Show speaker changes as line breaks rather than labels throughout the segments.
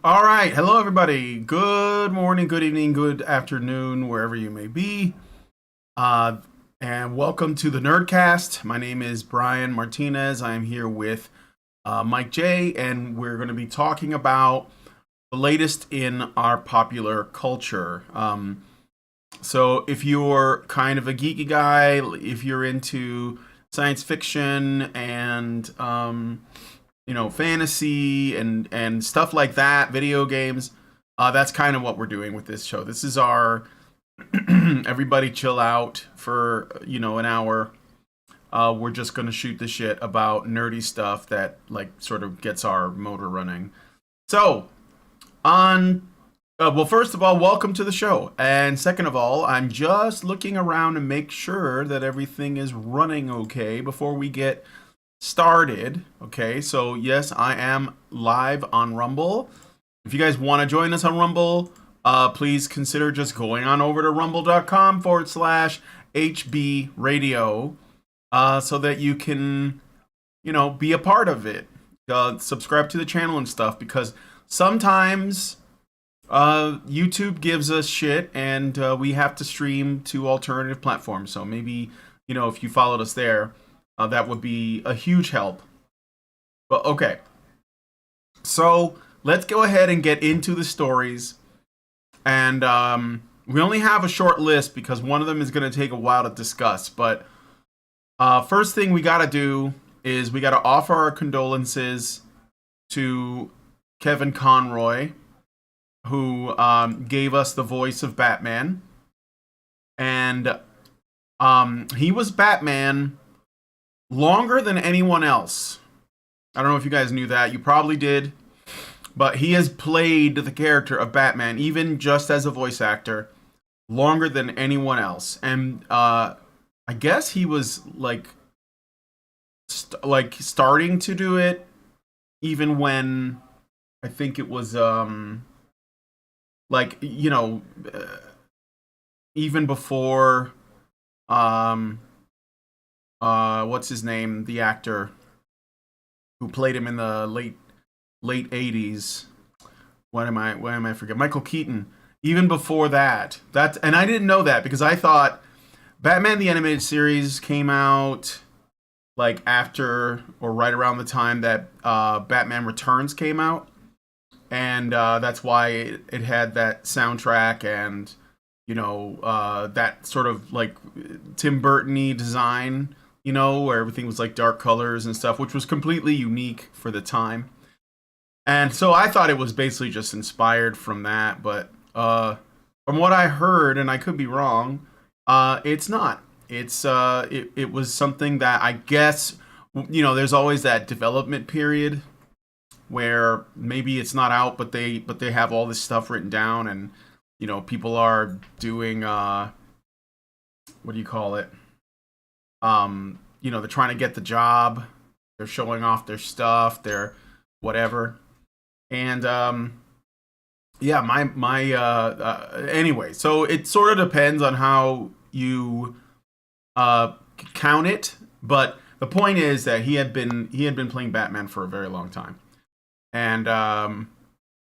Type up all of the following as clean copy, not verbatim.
All right. Hello, everybody. Good morning, good evening, good afternoon, wherever you may be. Uh, and welcome to the Nerdcast. My name is Brian Martinez. I am here with Mike J, and we're going to be talking about the latest in our popular culture. So, if you're kind of a geeky guy, if you're into science fiction and fantasy and stuff like that, video games. That's kind of what we're doing with this show. This is our everybody chill out for an hour. We're just gonna shoot the shit about nerdy stuff that like sort of gets our motor running. So on. Well, first of all, welcome to the show. And second of all, I'm just looking around to make sure that everything is running okay before we get started. Okay, so yes, I am live on Rumble. If you guys want to join us on Rumble, please consider just going on over to rumble.com/HB radio so that you can, be a part of it. Subscribe to the channel and stuff because sometimes YouTube gives us shit and we have to stream to alternative platforms. So maybe, if you followed us there, that would be a huge help. But okay. So let's go ahead and get into the stories. And we only have a short list because one of them is going to take a while to discuss. But first thing we got to do is we got to offer our condolences to Kevin Conroy, who gave us the voice of Batman. And he was Batman longer than anyone else. I don't know if you guys knew that. You probably did. But he has played the character of Batman, even just as a voice actor, longer than anyone else. And I guess he was like starting to do it even when I think it was even before what's his name, the actor who played him in the late 80s. Why am I forget? Michael Keaton. Even before that. And I didn't know that because I thought Batman the Animated Series came out like after or right around the time that Batman Returns came out. And that's why it had that soundtrack and that sort of like Tim Burton-y design, where everything was like dark colors and stuff, which was completely unique for the time. And so I thought it was basically just inspired from that, but from what I heard, and I could be wrong, it's not. It was something that I guess there's always that development period where maybe it's not out, but they have all this stuff written down, and people are doing what do you call it? They're trying to get the job. They're showing off their stuff. They're whatever. And anyway, so it sort of depends on how you count it, but the point is that he had been playing Batman for a very long time. And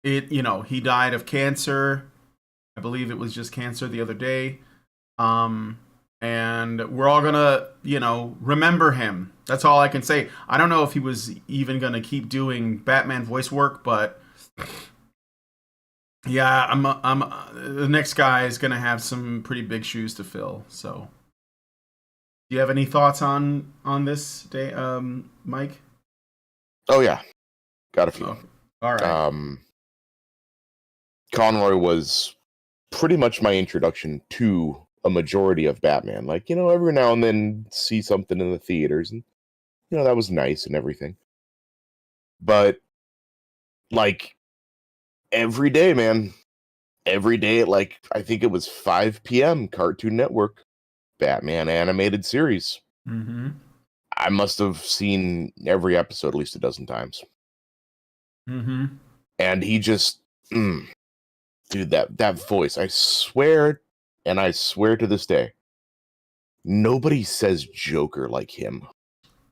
he died of cancer. I believe it was just cancer the other day. And we're all gonna, remember him. That's all I can say. I don't know if he was even gonna keep doing Batman voice work, but yeah, I'm the next guy is gonna have some pretty big shoes to fill. So, do you have any thoughts on this day, Mike?
Oh yeah, got a few.
Oh, all right.
Conroy was pretty much my introduction to a majority of Batman. Like, every now and then see something in the theaters, and that was nice and everything. But like every day, man, every day at like I think it was 5 p.m. Cartoon Network, Batman animated series.
Mm-hmm.
I must have seen every episode at least a dozen times.
Mm-hmm.
And he just, dude, that voice, I swear, and I swear to this day, nobody says Joker like him.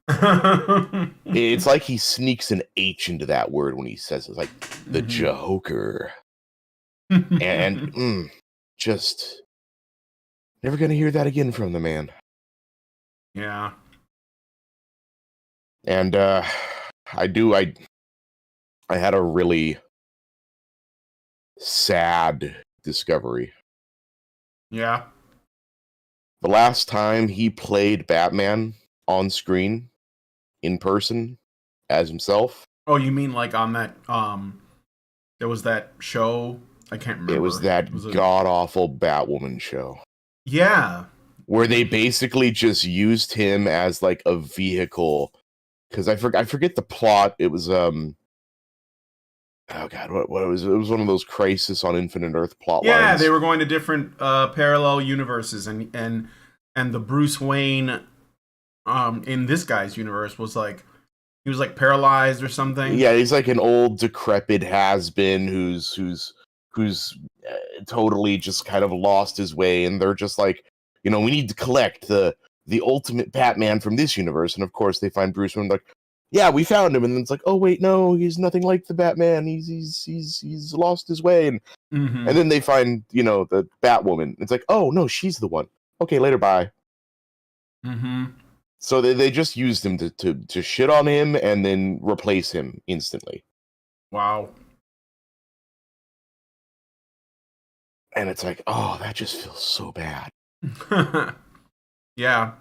It's like he sneaks an H into that word when he says it. It's like the Joker. And just never gonna hear that again from the man.
Yeah.
And I had a really sad discovery.
Yeah.
The last time he played Batman on screen in person as himself,
Oh, you mean like on that there was that show? I can't remember.
it was that god-awful Batwoman show.
Yeah.
Where they basically just used him as like a vehicle. Because I forget the plot. It was oh god, what it was? It was one of those Crisis on Infinite Earth plot lines.
Yeah, they were going to different parallel universes, and the Bruce Wayne in this guy's universe was like he was like paralyzed or something.
Yeah, he's like an old decrepit has-been who's totally just kind of lost his way, and they're just like, we need to collect the ultimate Batman from this universe, and of course they find Bruce Wayne, like, yeah, we found him, and then it's like, oh wait, no, he's nothing like the Batman. He's lost his way, and then they find the Batwoman. It's like, oh no, she's the one. Okay, later, bye. So they just used him to shit on him and then replace him instantly.
Wow.
And it's like, oh, that just feels so bad.
Yeah.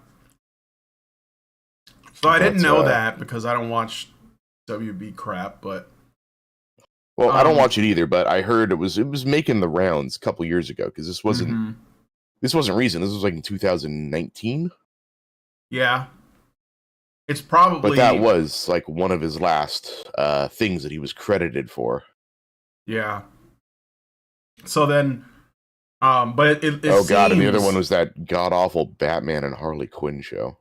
So I didn't know that because I don't watch WB crap, but
well, I don't watch it either, but I heard it was making the rounds a couple years ago, because this wasn't recent. This was like in 2019.
Yeah. It's probably,
but that was like one of his last things that he was credited for.
Yeah. So then, but it
oh
seems...
god, and the other one was that god awful Batman and Harley Quinn show.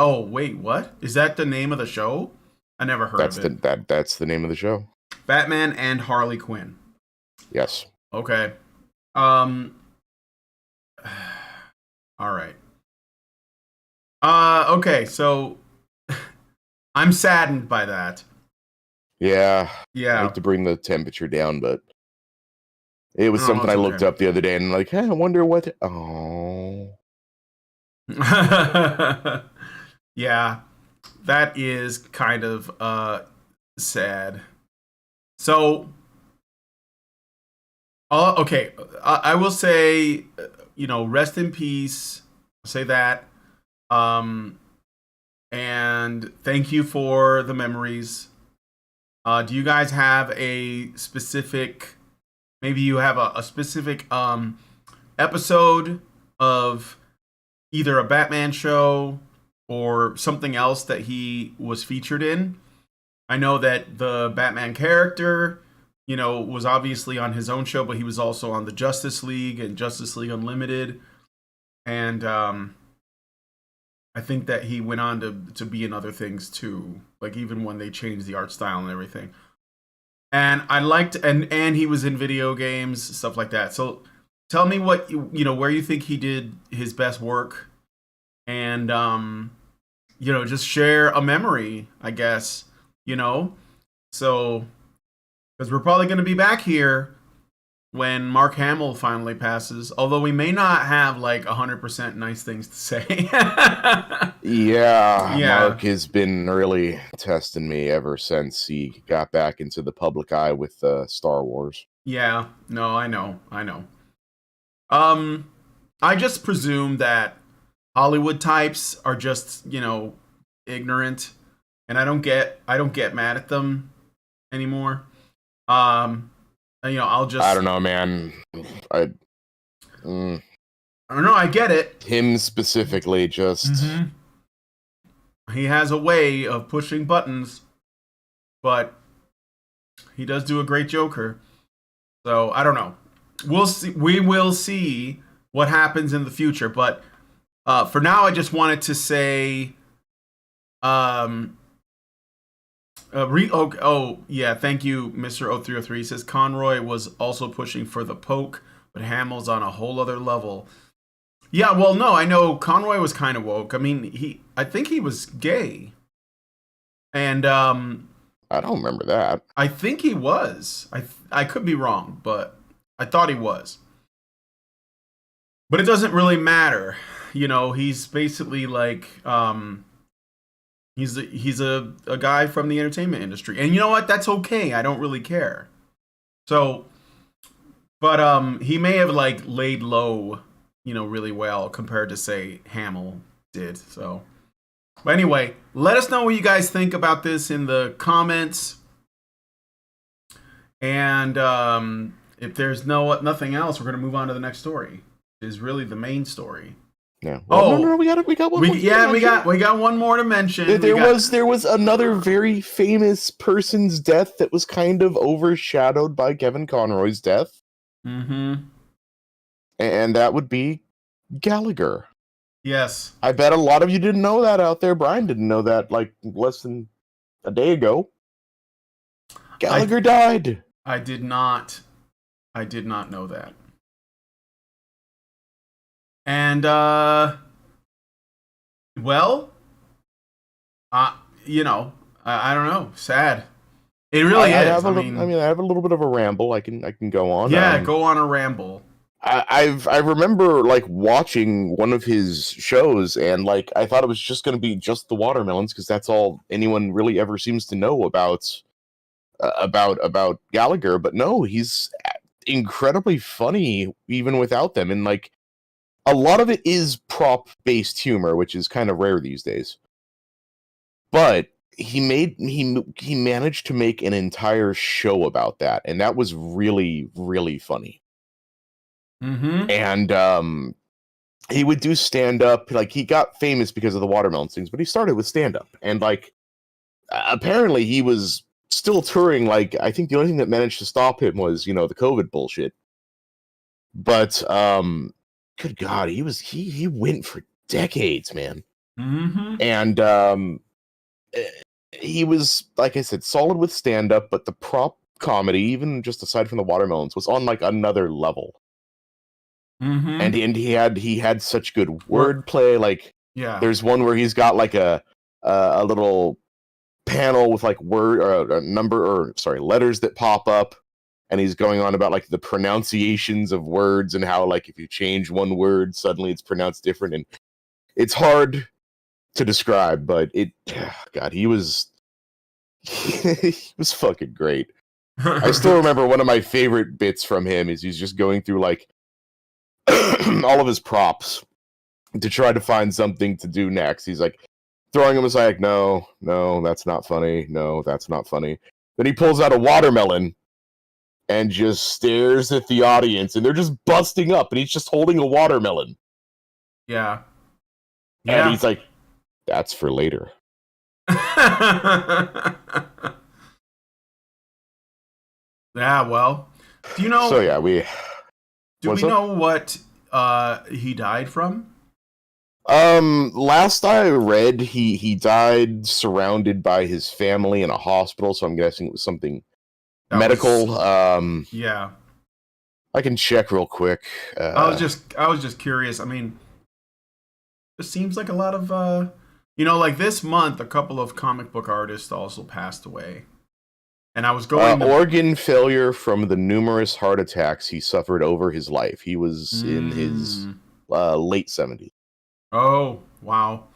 Oh wait, what? Is that the name of the show? I never heard of it.
That's the name of the show.
Batman and Harley Quinn.
Yes.
Okay. All right. Okay, so I'm saddened by that.
Yeah.
Yeah.
I like to bring the temperature down, but it was something I looked up the other day, and like, hey, I wonder what. Oh.
Yeah, that is kind of sad. So, okay, I will say, rest in peace. I'll say that. And thank you for the memories. Do you guys have a specific? Maybe you have a specific episode of either a Batman show or something else that he was featured in. I know that the Batman character, was obviously on his own show, but he was also on the Justice League and Justice League Unlimited. And I think that he went on to be in other things too, like even when they changed the art style and everything. And I liked, and he was in video games, stuff like that. So tell me what, where you think he did his best work. And, just share a memory, I guess, So, because we're probably going to be back here when Mark Hamill finally passes, although we may not have like 100% nice things to say.
yeah, Mark has been really testing me ever since he got back into the public eye with Star Wars.
Yeah, no, I know. I just presume that Hollywood types are just, ignorant, and I don't get mad at them anymore. I'll just...
I don't know, man. I
don't know, I get it.
Him specifically, just...
He has a way of pushing buttons, but he does do a great Joker. So, I don't know. We'll see. We will see what happens in the future, but for now, I just wanted to say... yeah, thank you, Mr. 0303. He says Conroy was also pushing for the poke, but Hamill's on a whole other level. Yeah, well, no, I know Conroy was kind of woke. I mean, I think he was gay, and
I don't remember that.
I think he was. I could be wrong, but I thought he was. But it doesn't really matter. He's basically like he's a guy from the entertainment industry. And you know what? That's okay. I don't really care. So, but he may have like laid low, really well compared to say Hamill did. So, but anyway, let us know what you guys think about this in the comments. And if there's nothing else, we're gonna move on to the next story. Is really the main story.
Yeah. Well, no, we got one more.
We got one more to mention.
There was another very famous person's death that was kind of overshadowed by Kevin Conroy's death.
Mm-hmm.
And that would be Gallagher.
Yes.
I bet a lot of you didn't know that out there. Brian didn't know that like less than a day ago. Gallagher died.
I did not know that. And well, I don't know. Sad. It really is.
I have a little bit of a ramble. I can go on.
Yeah, go on a ramble.
I remember like watching one of his shows, and like I thought it was just going to be just the watermelons because that's all anyone really ever seems to know about Gallagher. But no, he's incredibly funny even without them, and like a lot of it is prop based humor, which is kind of rare these days. But he managed to make an entire show about that, and that was really, really funny.
Mm-hmm.
And he would do stand up. Like he got famous because of the watermelon things, but he started with stand up, and like apparently he was still touring. Like I think the only thing that managed to stop him was the COVID bullshit. But good God, he went for decades, man.
Mm-hmm.
And he was, like I said, solid with stand up, but the prop comedy, even just aside from the watermelons, was on like another level.
Mm-hmm.
And he had such good wordplay. Like,
yeah,
there's one where he's got like a little panel with like letters that pop up, and he's going on about like the pronunciations of words and how like if you change one word, suddenly it's pronounced different, and it's hard to describe, but he was fucking great. I still remember one of my favorite bits from him is he's just going through like all of his props to try to find something to do next. He's like throwing them aside, like, no, that's not funny. No, that's not funny. Then he pulls out a watermelon and just stares at the audience, and they're just busting up, and he's just holding a watermelon.
Yeah.
And he's like, that's for later.
Yeah, well, do you know?
So yeah,
do we know what he died from?
Last I read, he died surrounded by his family in a hospital. So I'm guessing it was something medical.
Yeah,
I can check real quick.
I was just curious. I mean, it seems like a lot of like this month, a couple of comic book artists also passed away. And I was going
organ failure from the numerous heart attacks he suffered over his life. He was in his late 70s.
Oh, wow.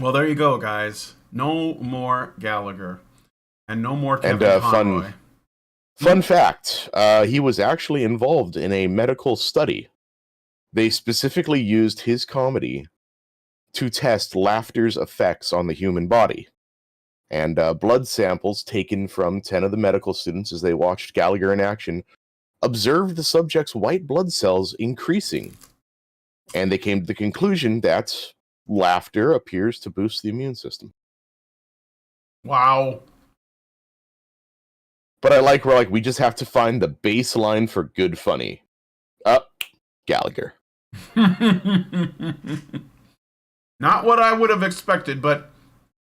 Well, there you go, guys. No more Gallagher. And no more Kevin Conroy.
Fun fact, he was actually involved in a medical study. They specifically used his comedy to test laughter's effects on the human body. And blood samples taken from 10 of the medical students as they watched Gallagher in action observed the subject's white blood cells increasing. And they came to the conclusion that laughter appears to boost the immune system.
Wow.
But I like, we just have to find the baseline for good funny. Gallagher.
Not what I would have expected, but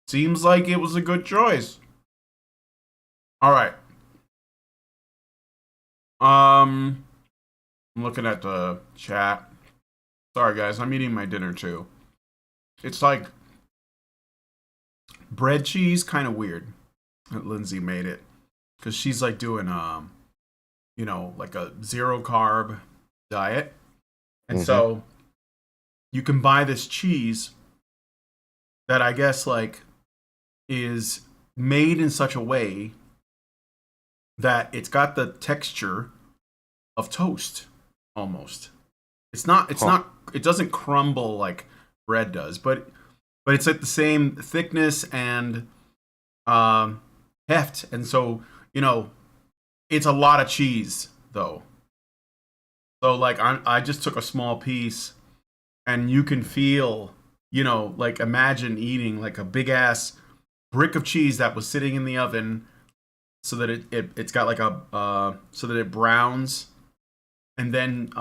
seems like it was a good choice. All right. I'm looking at the chat. Sorry, guys. I'm eating my dinner too. It's like bread cheese, kind of weird that Lindsay made it because she's like doing like a zero carb diet, and so you can buy this cheese that I guess like is made in such a way that it's got the texture of toast almost. It doesn't crumble like bread does, but it's at the same thickness and heft, and so it's a lot of cheese though. So like I just took a small piece, and you can feel, like imagine eating like a big ass brick of cheese that was sitting in the oven, so that it's got like a so that it browns, and then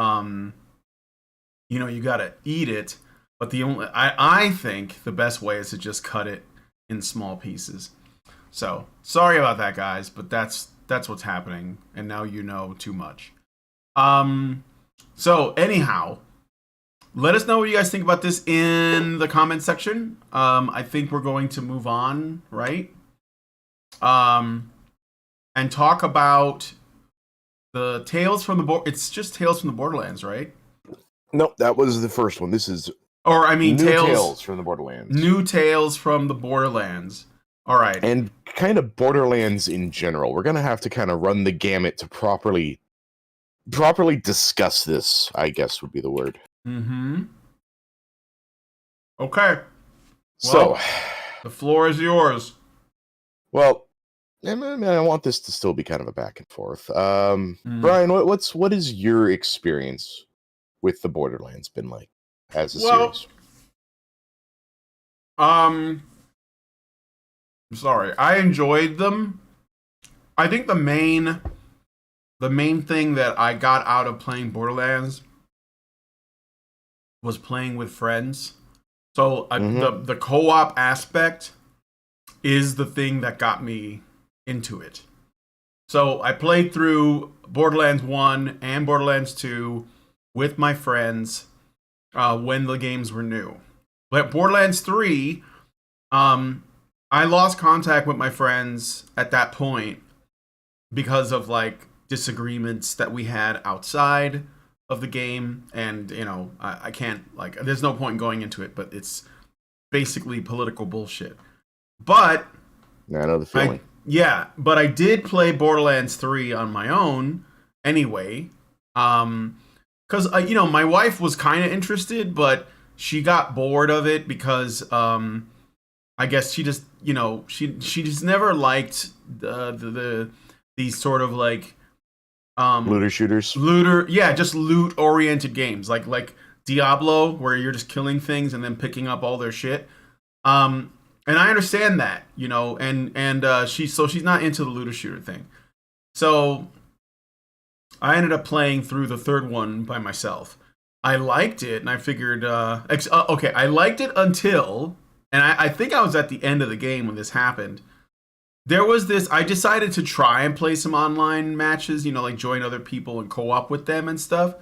you gotta eat it. But I think the best way is to just cut it in small pieces. So sorry about that, guys, but that's what's happening, and now you know too much. So anyhow, let us know what you guys think about this in the comment section. I think we're going to move on, right? And talk about the Tales from the It's just Tales from the Borderlands, right?
Nope, that was the first one. This is
new
Tales from the Borderlands.
New Tales from the Borderlands. All right.
And kind of Borderlands in general. We're going to have to kind of run the gamut to properly discuss this, I guess would be the word.
Mm-hmm. Okay.
So,
the floor is yours.
Well, I want this to still be kind of a back and forth. Brian, what is your experience with the Borderlands been like as a series?
I'm sorry. I enjoyed them. I think the main thing that I got out of playing Borderlands was playing with friends. So the co-op aspect is the thing that got me into it. So I played through Borderlands 1 and Borderlands 2 with my friends when the games were new. But Borderlands 3, I lost contact with my friends at that point because of like disagreements that we had outside of the game, and I can't, like, there's no point in going into it, but it's basically political bullshit. But
I know the feeling.
But I did play Borderlands 3 on my own anyway, because my wife was kind of interested, but she got bored of it because I guess she just she just never liked these sort of like
looter shooters.
Just loot oriented games like Diablo, where you're just killing things and then picking up all their shit. And I understand that, and she's not into the looter shooter thing. So I ended up playing through the third one by myself. I liked it, and I figured, okay, I liked it until, and I think I was at the end of the game when this happened. There was this, I decided to try and play some online matches, like join other people and co-op with them and stuff.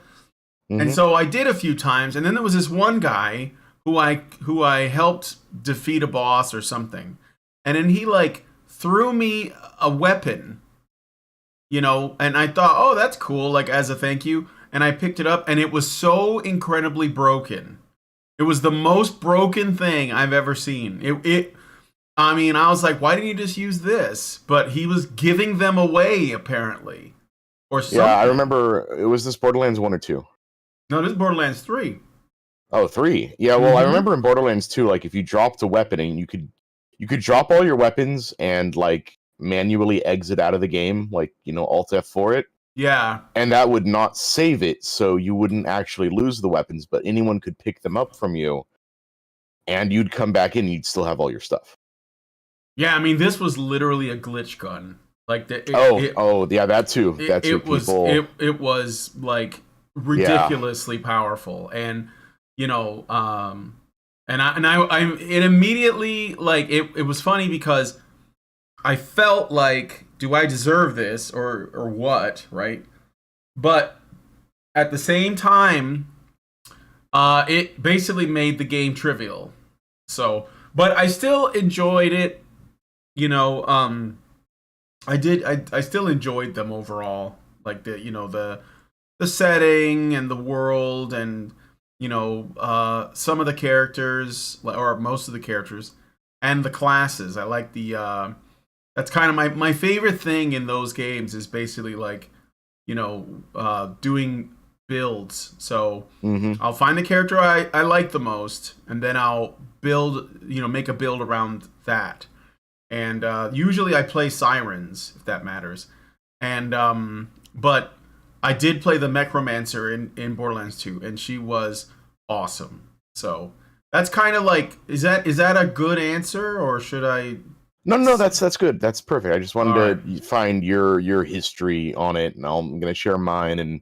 Mm-hmm. And so I did a few times, and then there was this one guy who I helped defeat a boss or something. And then he like threw me a weapon, and I thought, oh, that's cool, like as a thank you. And I picked it up, and it was so incredibly broken. It was the most broken thing I've ever seen. I mean, I was like, why didn't you just use this? But he was giving them away, apparently. Or something.
Yeah, I remember, it was this Borderlands 1 or 2?
No, this is Borderlands 3.
Oh, 3. Yeah, well, I remember in Borderlands 2, like, if you dropped a weapon, and you could drop all your weapons and, like, manually exit out of the game, like, Alt F for it.
Yeah.
And that would not save it, so you wouldn't actually lose the weapons, but anyone could pick them up from you, and you'd come back in, and you'd still have all your stuff.
Yeah, I mean, this was literally a glitch gun. Like that.
Yeah, that too.
It was like ridiculously powerful, and it immediately, like, it was funny because I felt like, do I deserve this or what, right? But at the same time, it basically made the game trivial. So, but I still enjoyed it. You know, I did. I still enjoyed them overall. Like the setting and the world and some of the characters or most of the characters and the classes. I like the that's kind of my favorite thing in those games is basically like doing builds. So
Mm-hmm.
I'll find the character I like the most, and then I'll build, make a build around that. And usually I play Sirens, if that matters. And but I did play the Necromancer in Borderlands 2, and she was awesome. So that's kind of like, is that a good answer, or should I?
No, that's good. That's perfect. I just
All right.
wanted to find your history on it, and I'm gonna share mine and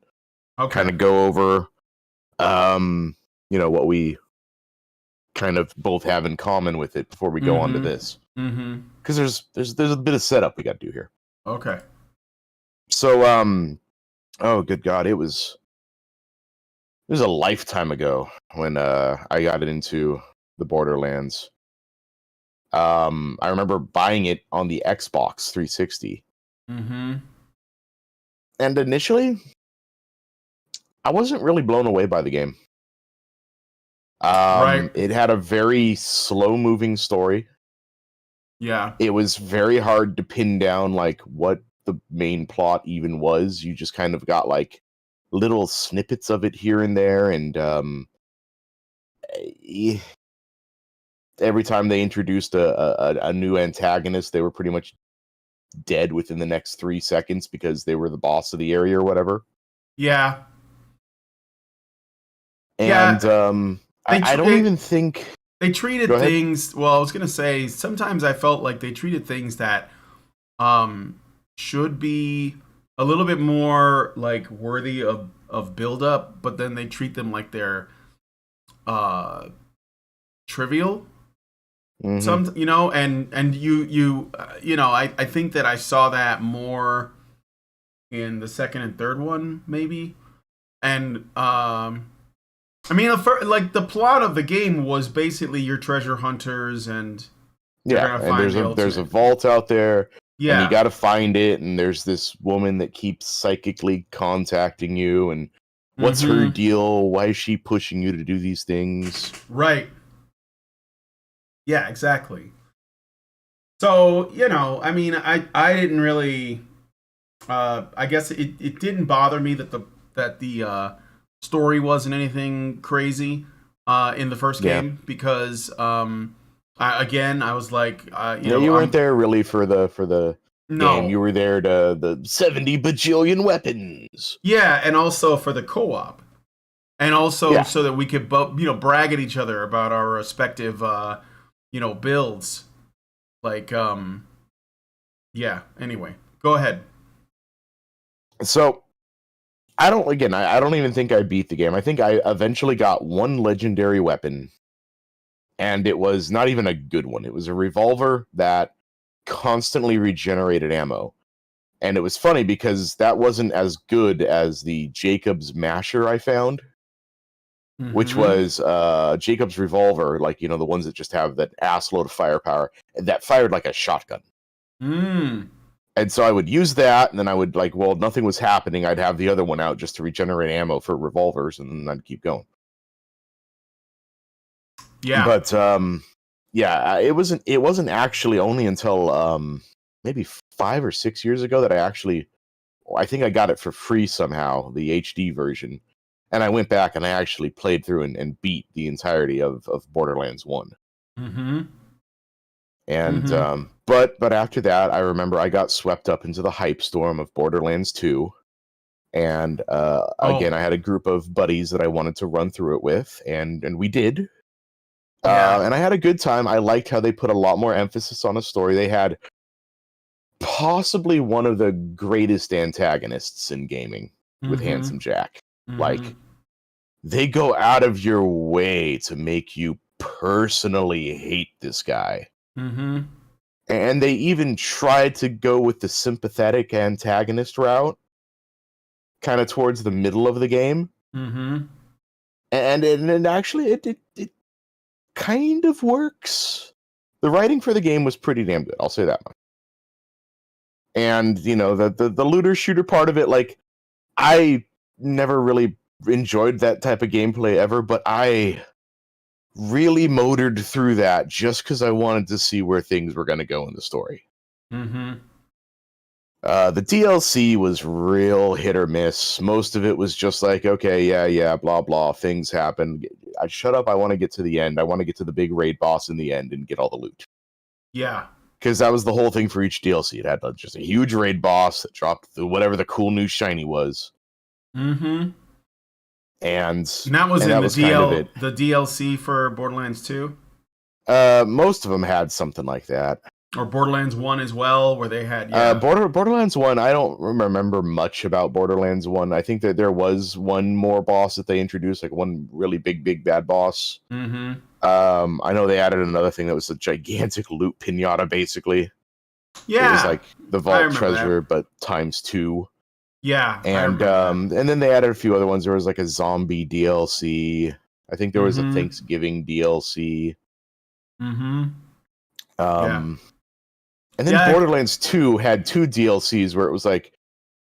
kind
Okay.
of go over, what we kind of both have in common with it before we go on to
Mm-hmm.
this,
Mm-hmm.
because there's a bit of setup we got to do here.
Okay.
So, oh good God, it was a lifetime ago when I got into the Borderlands. I remember buying it on the Xbox 360,
Mm-hmm.
and initially I wasn't really blown away by the game.
Right.
It had a very slow moving story.
Yeah.
It was very hard to pin down like what the main plot even was. You just kind of got like little snippets of it here and there, and eh, every time they introduced a new antagonist, they were pretty much dead within the next 3 seconds because they were the boss of the area or whatever.
Yeah.
And
Yeah. They
I
tr-
don't
they,
even think.
they
Go
treated
ahead.
things. Well, I was gonna say sometimes I felt like they treated things that should be a little bit more like worthy of build up, but then they treat them like they're uh trivial.
Hmm.
And I think that I saw that more in the second and third one maybe. And I mean, like the plot of the game was basically your treasure hunters, and you're
Yeah,
gonna
and
find the
there's a
ultimate.
vault out there, and you
Yeah.
got to find it. And there's this woman that keeps psychically contacting you, and what's her
Mm-hmm.
deal? Why is she pushing you to do these things?
Right. Yeah. Exactly. So I mean, I didn't really. I guess it didn't bother me that the story wasn't anything crazy in the first
Yeah,
game because I was like
yeah. You weren't
I'm
there really for the game. You
no.
were there to the 70 bajillion weapons.
Yeah, and also for the co-op, and also
Yeah.
so that we could brag at each other about our respective builds. Like yeah. Anyway, go ahead.
So I don't even think I beat the game. I think I eventually got one legendary weapon, and it was not even a good one. It was a revolver that constantly regenerated ammo. And it was funny because that wasn't as good as the Jacobs Masher I found, which
Mm-hmm.
was Jacobs revolver, like the ones that just have that ass load of firepower, that fired like a shotgun.
Mm.
And so I would use that, and then I would nothing was happening. I'd have the other one out just to regenerate ammo for revolvers, and then I'd keep going.
Yeah.
But yeah, it wasn't actually only until maybe 5 or 6 years ago that I think I got it for free somehow, the HD version. And I went back and I actually played through and beat the entirety of Borderlands 1.
Mm-hmm.
And
Mm-hmm.
but after that, I remember I got swept up into the hype storm of Borderlands 2. And again,
Oh,
I had a group of buddies that I wanted to run through it with, and we did.
yeah.
And I had a good time. I liked how they put a lot more emphasis on a story. They had possibly one of the greatest antagonists in gaming with
Mm-hmm.
Handsome Jack.
Mm-hmm.
Like, they go out of your way to make you personally hate this guy.
Mm-hmm.
And they even tried to go with the sympathetic antagonist route. kind of towards the middle of the game.
Mm-hmm.
And actually, it kind of works. The writing for the game was pretty damn good. I'll say that much. And the looter shooter part of it, like, I never really enjoyed that type of gameplay ever, but I really motored through that just because I wanted to see where things were going to go in the story.
Mm-hmm.
The DLC was real hit or miss. Most of it was just like, okay, yeah, blah, blah, things happen. I shut up. I want to get to the end. I want to get to the big raid boss in the end and get all the loot.
Yeah.
Because that was the whole thing for each DLC. It had just a huge raid boss that dropped whatever the cool new shiny was.
Mm-hmm.
And
that was
and
in
that was kind of it.
the DLC for Borderlands 2?
Most of them had something like that.
Or Borderlands 1 as well, where they had
Borderlands 1, I don't remember much about Borderlands 1. I think that there was one more boss that they introduced, like one really big bad boss.
Mm-hmm.
I know they added another thing that was a gigantic loot pinata, basically.
Yeah.
It was like the vault treasure, but times 2.
Yeah.
And then they added a few other ones. There was like a zombie DLC. I think there was a Thanksgiving DLC.
Mm-hmm.
And then Borderlands 2 had 2 DLCs where it was like,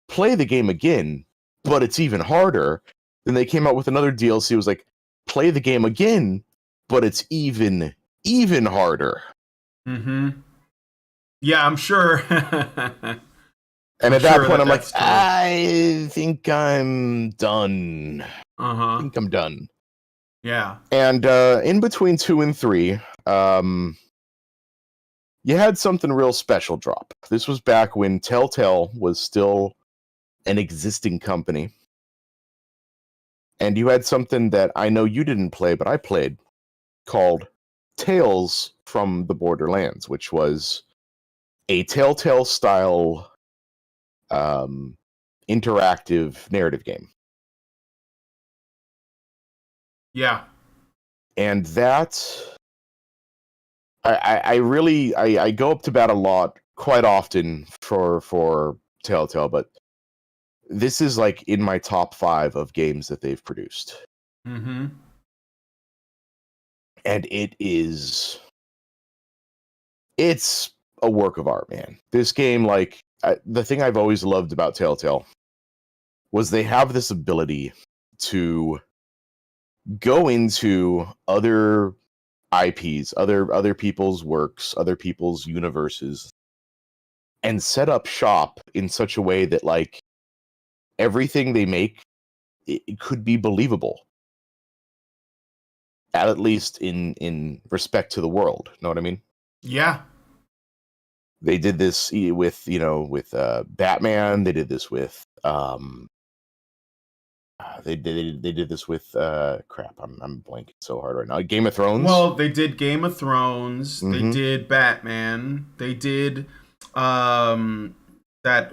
play the game again, but it's even harder. Then they came out with another DLC. It was like, play the game again, but it's even harder.
Mm-hmm. Yeah, I'm sure.
And at that point, I'm like, I think I'm done.
Uh-huh.
I think I'm done.
Yeah.
And in between 2 and 3, you had something real special drop. This was back when Telltale was still an existing company. And you had something that I know you didn't play, but I played, called Tales from the Borderlands, which was a Telltale-style interactive narrative game.
Yeah.
And that... I go up to bat a lot, quite often, for Telltale, but this is like in my top 5 of games that they've produced.
Mm-hmm.
And it's a work of art, man. This game, like, the thing I've always loved about Telltale was they have this ability to go into other IPs, other people's works, other people's universes, and set up shop in such a way that, like, everything they make, it could be believable. At least in respect to the world. Know what I mean?
Yeah.
They did this with Batman. They did this with they did this with crap. I'm blanking so hard right now. Game of Thrones.
Well, they did Game of Thrones.
Mm-hmm.
They did Batman. They did that.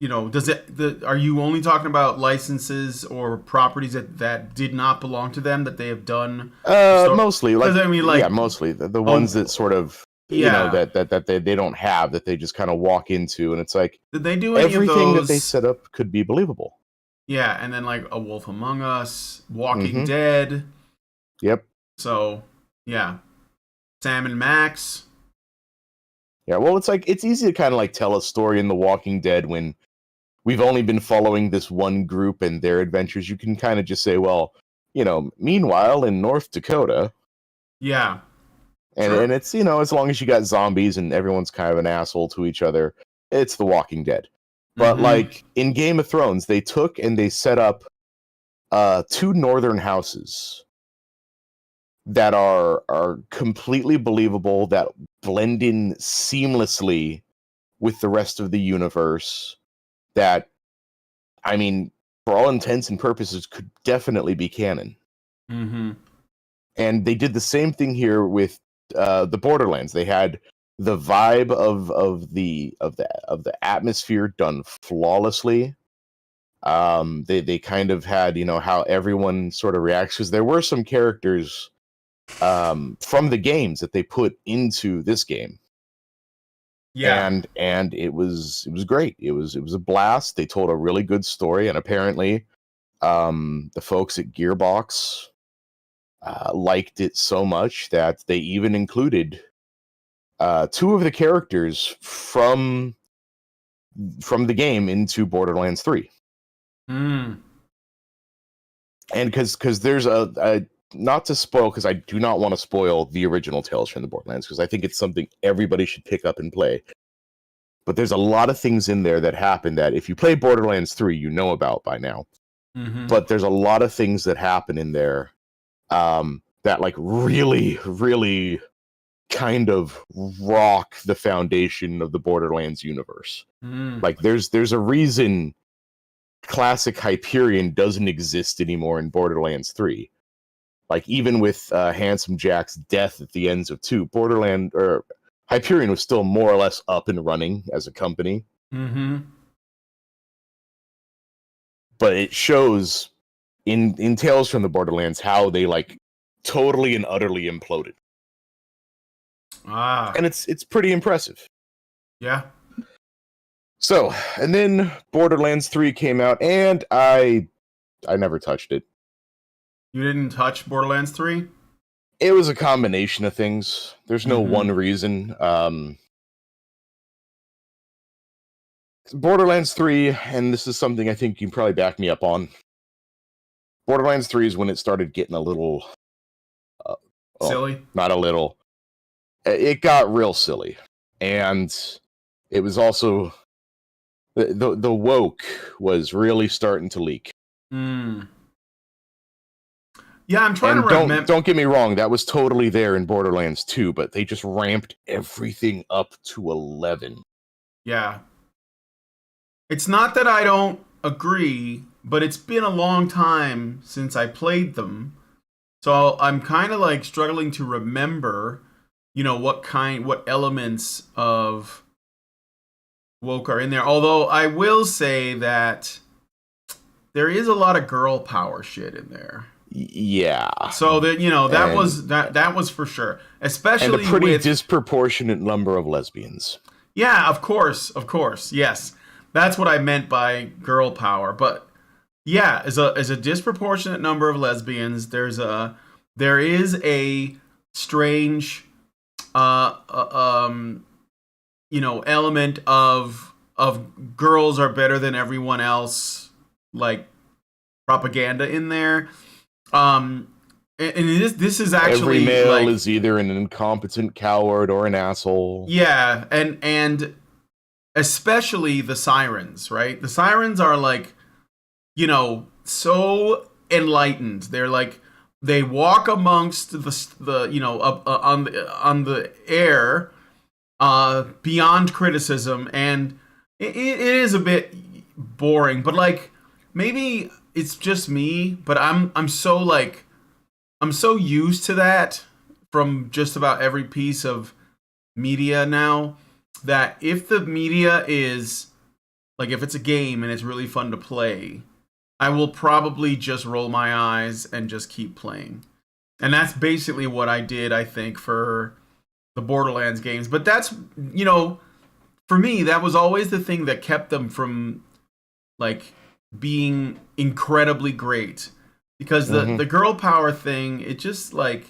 Are you only talking about licenses or properties that did not belong to them that they have done?
Mostly, like,
I mean, like,
yeah, mostly the ones that sort of that they don't have, that they just kind of walk into, and it's like,
did they do any
everything
of those
that they set up could be believable?
Yeah, and then like A Wolf Among Us, Walking Dead.
Yep.
So yeah, Sam and Max.
Yeah, well, it's like, it's easy to kind of like tell a story in The Walking Dead when we've only been following this one group and their adventures. You can kind of just say, well, meanwhile in North Dakota.
Yeah.
And it's, as long as you got zombies and everyone's kind of an asshole to each other, it's The Walking Dead. But like in Game of Thrones, they took and they set up 2 northern houses that are completely believable, that blend in seamlessly with the rest of the universe, that, I mean, for all intents and purposes, could definitely be canon.
Mm-hmm.
And they did the same thing here with the Borderlands. They had the vibe of the atmosphere done flawlessly. They kind of had, how everyone sort of reacts, because there were some characters from the games that they put into this game.
Yeah.
and it was great. It was a blast. They told a really good story, and apparently, the folks at Gearbox liked it so much that they even included two of the characters from the game into Borderlands 3.
Mm.
And because there's a not to spoil, because I do not want to spoil the original Tales from the Borderlands, because I think it's something everybody should pick up and play. But there's a lot of things in there that happen that if you play Borderlands 3, you know about by now.
Mm-hmm.
But there's a lot of things that happen in there that like really, really kind of rock the foundation of the Borderlands universe.
Mm.
Like there's a reason classic Hyperion doesn't exist anymore in Borderlands 3. Like even with Handsome Jack's death at the ends of 2, Hyperion was still more or less up and running as a company.
Mm-hmm.
But it shows in Tales from the Borderlands how they like totally and utterly imploded.
Ah.
And it's pretty impressive.
Yeah.
So, and then Borderlands 3 came out, and I never touched it.
You didn't touch Borderlands 3?
It was a combination of things. There's no
Mhm.
one reason. Borderlands 3, and this is something I think you can probably back me up on. Borderlands 3 is when it started getting a little
Silly?
not a little. It got real silly. And it was also the woke was really starting to leak.
Mm. Yeah, I'm trying
And
to remember.
don't get me wrong, that was totally there in Borderlands 2, but they just ramped everything up to 11.
Yeah. It's not that I don't agree, but it's been a long time since I played them. So I'm kind of like struggling to remember, what elements of woke are in there. Although I will say that there is a lot of girl power shit in there.
Yeah.
So that that was for sure, especially
and a pretty
with
disproportionate number of lesbians.
Yeah, of course, yes. That's what I meant by girl power. But yeah, as a disproportionate number of lesbians, there is a strange element of girls are better than everyone else, like propaganda in there. And this is actually
every male
like,
is either an incompetent coward or an asshole.
yeah, and especially the sirens, right? The sirens are like, so enlightened. They're like, they walk amongst the on the air, beyond criticism, and it is a bit boring. But like, maybe it's just me, but I'm so like, I'm so used to that from just about every piece of media now, that if the media is like, if it's a game and it's really fun to play, I will probably just roll my eyes and just keep playing. And that's basically what I did, I think, for the Borderlands games. But that's, for me, that was always the thing that kept them from like being incredibly great. Because the girl power thing, it just like,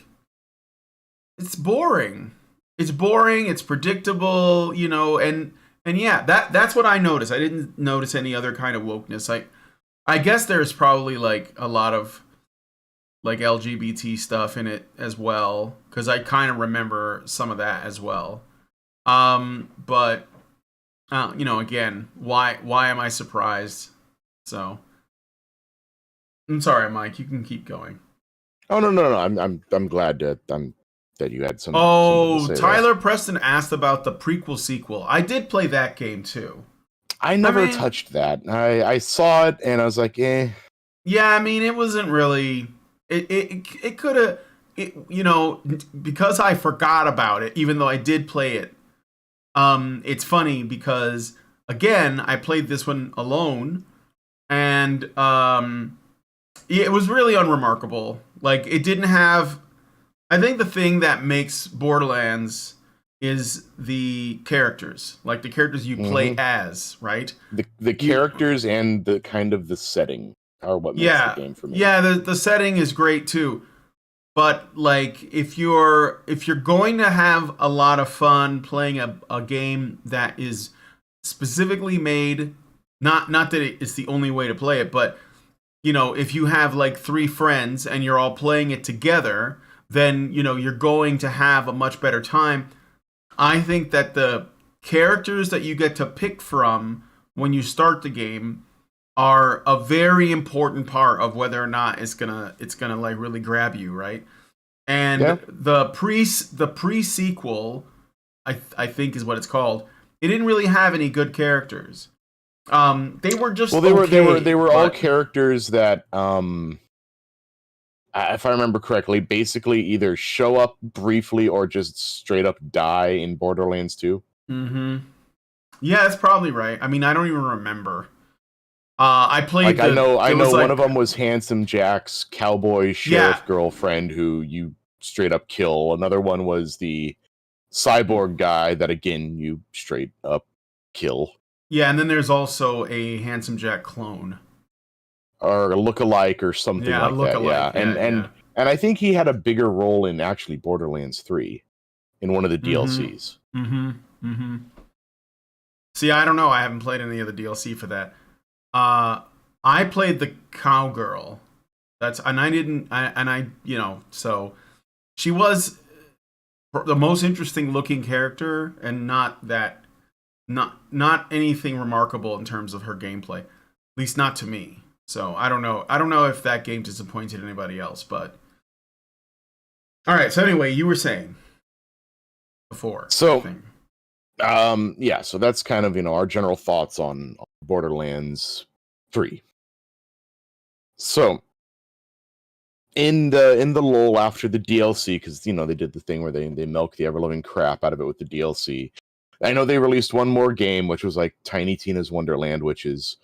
it's boring. It's boring, it's predictable, and yeah, that's what I noticed. I didn't notice any other kind of wokeness. I guess there's probably like a lot of like LGBT stuff in it as well, because I kind of remember some of that as well. But again, why am I surprised? So I'm sorry, Mike. You can keep going.
Oh no! I'm glad that you had some.
Oh,
to say
Tyler
there.
Preston asked about the prequel sequel. I did play that game too.
I never touched that. I saw it and I was like, eh.
Yeah, I mean, it wasn't really. It could have. Because I forgot about it, even though I did play it. It's funny because again, I played this one alone, and it was really unremarkable. Like, it didn't have. I think the thing that makes Borderlands is the characters, like the characters you play
Mm-hmm.
as, right?
The
You,
characters and the kind of the setting are what makes the
yeah,
game for me.
yeah. The setting is great too, but like if you're going to have a lot of fun playing a game that is specifically made, not that it's the only way to play it, but if you have like three friends and you're all playing it together, then you're going to have a much better time. I think that the characters that you get to pick from when you start the game are a very important part of whether or not it's gonna like really grab you, right?
Yeah.
And the pre sequel, I think is what it's called. It didn't really have any good characters. They were just
Well, they were all
but
characters that, if I remember correctly, basically either show up briefly or just straight up die in Borderlands 2.
mm-hmm. Yeah, that's probably right. I mean, I don't even remember. I played
Like I know,
it
I
was
know one
like
of them was Handsome Jack's cowboy
yeah,
sheriff girlfriend who you straight up kill. Another one was the cyborg guy that again you straight up kill.
yeah, and then there's also a Handsome Jack clone.
Or a look-alike or something
Yeah, a
like that. Yeah,
look-alike. Yeah, yeah.
and I think he had a bigger role in actually Borderlands 3 in one of the
Mm-hmm.
DLCs.
Mm-hmm. Mm-hmm. See, I don't know. I haven't played any of the DLC for that. Uh, I played the cowgirl. That's and I didn't. So she was the most interesting looking character, and not anything remarkable in terms of her gameplay. At least not to me. So I don't know. I don't know if that game disappointed anybody else, but all right. So anyway, you were saying before, I
So,
think.
yeah, so that's kind of, our general thoughts on Borderlands 3. So, in the lull after the DLC, because they did the thing where they milk the ever loving crap out of it with the DLC. I know they released one more game, which was like Tiny Tina's Wonderland, which is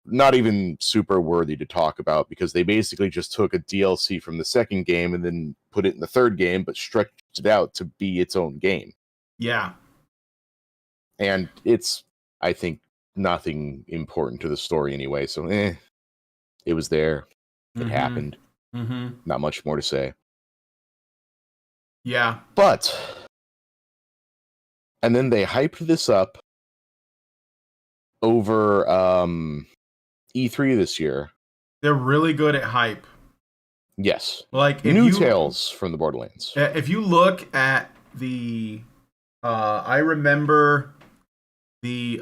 not even super worthy to talk about because they basically just took a DLC from the second game and then put it in the third game, but stretched it out to be its own game.
Yeah.
And it's, I think, nothing important to the story anyway. So, it was there. It
Mm-hmm.
happened.
Mm-hmm.
Not much more to say.
Yeah.
But, and then they hyped this up over E3 this year.
They're really good at hype.
Yes.
Like
New tales from the Borderlands.
if you look at the I remember the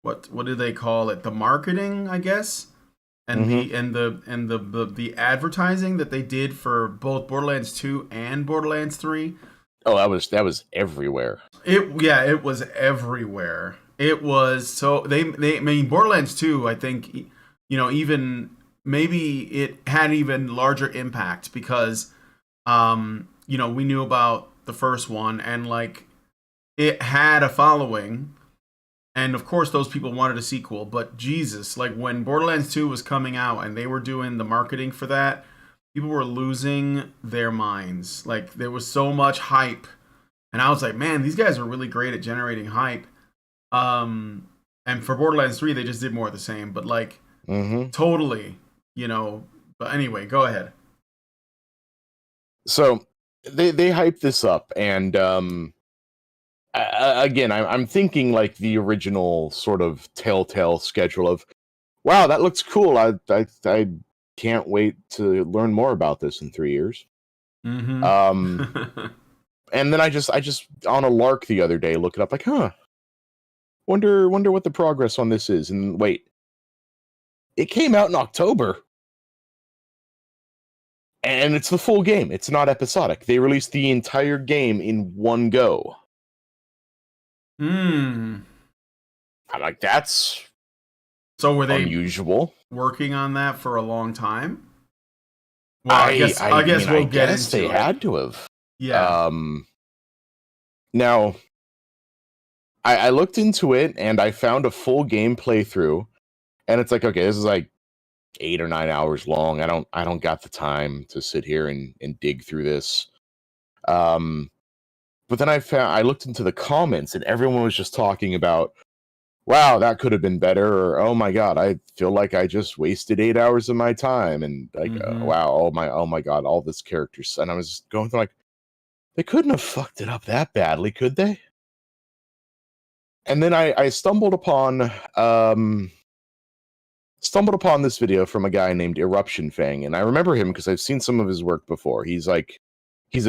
what do they call it? The marketing, I guess. And
Mm-hmm.
the advertising that they did for both Borderlands 2 and Borderlands 3.
Oh, that was everywhere.
It was everywhere. It was so I mean Borderlands 2, I think even maybe it had even larger impact because we knew about the first one and like it had a following, and of course those people wanted a sequel, but Jesus, like when Borderlands 2 was coming out and they were doing the marketing for that, people were losing their minds. Like there was so much hype. And I was like, man, these guys are really great at generating hype. And for Borderlands 3, they just did more of the same, but like
Mm-hmm.
totally, but anyway, go ahead.
So they hyped this up, and again, I'm thinking like the original sort of Telltale schedule of, wow, that looks cool. I can't wait to learn more about this in 3 years. Um,
Mm-hmm.
and then I just on a lark the other day look it up like, wonder what the progress on this is. And wait, it came out in October. And it's the full game. It's not episodic. They released the entire game in one go.
Hmm.
I'm like, that's
So were they
unusual.
working on that for a long time? Well, I guess
I
we'll get
guess
into
they
it.
had to have.
Yeah.
Now, I looked into it and I found a full game playthrough, and it's like, okay, this is like 8 or 9 hours long. I don't got the time to sit here and dig through this. But then I looked into the comments and everyone was just talking about, wow, that could have been better, or oh my god, I feel like I just wasted 8 hours of my time, and like, wow, oh my god, all this characters, and I was going through like, they couldn't have fucked it up that badly, could they? And then I stumbled upon this video from a guy named Eruption Fang, and I remember him because I've seen some of his work before. He's a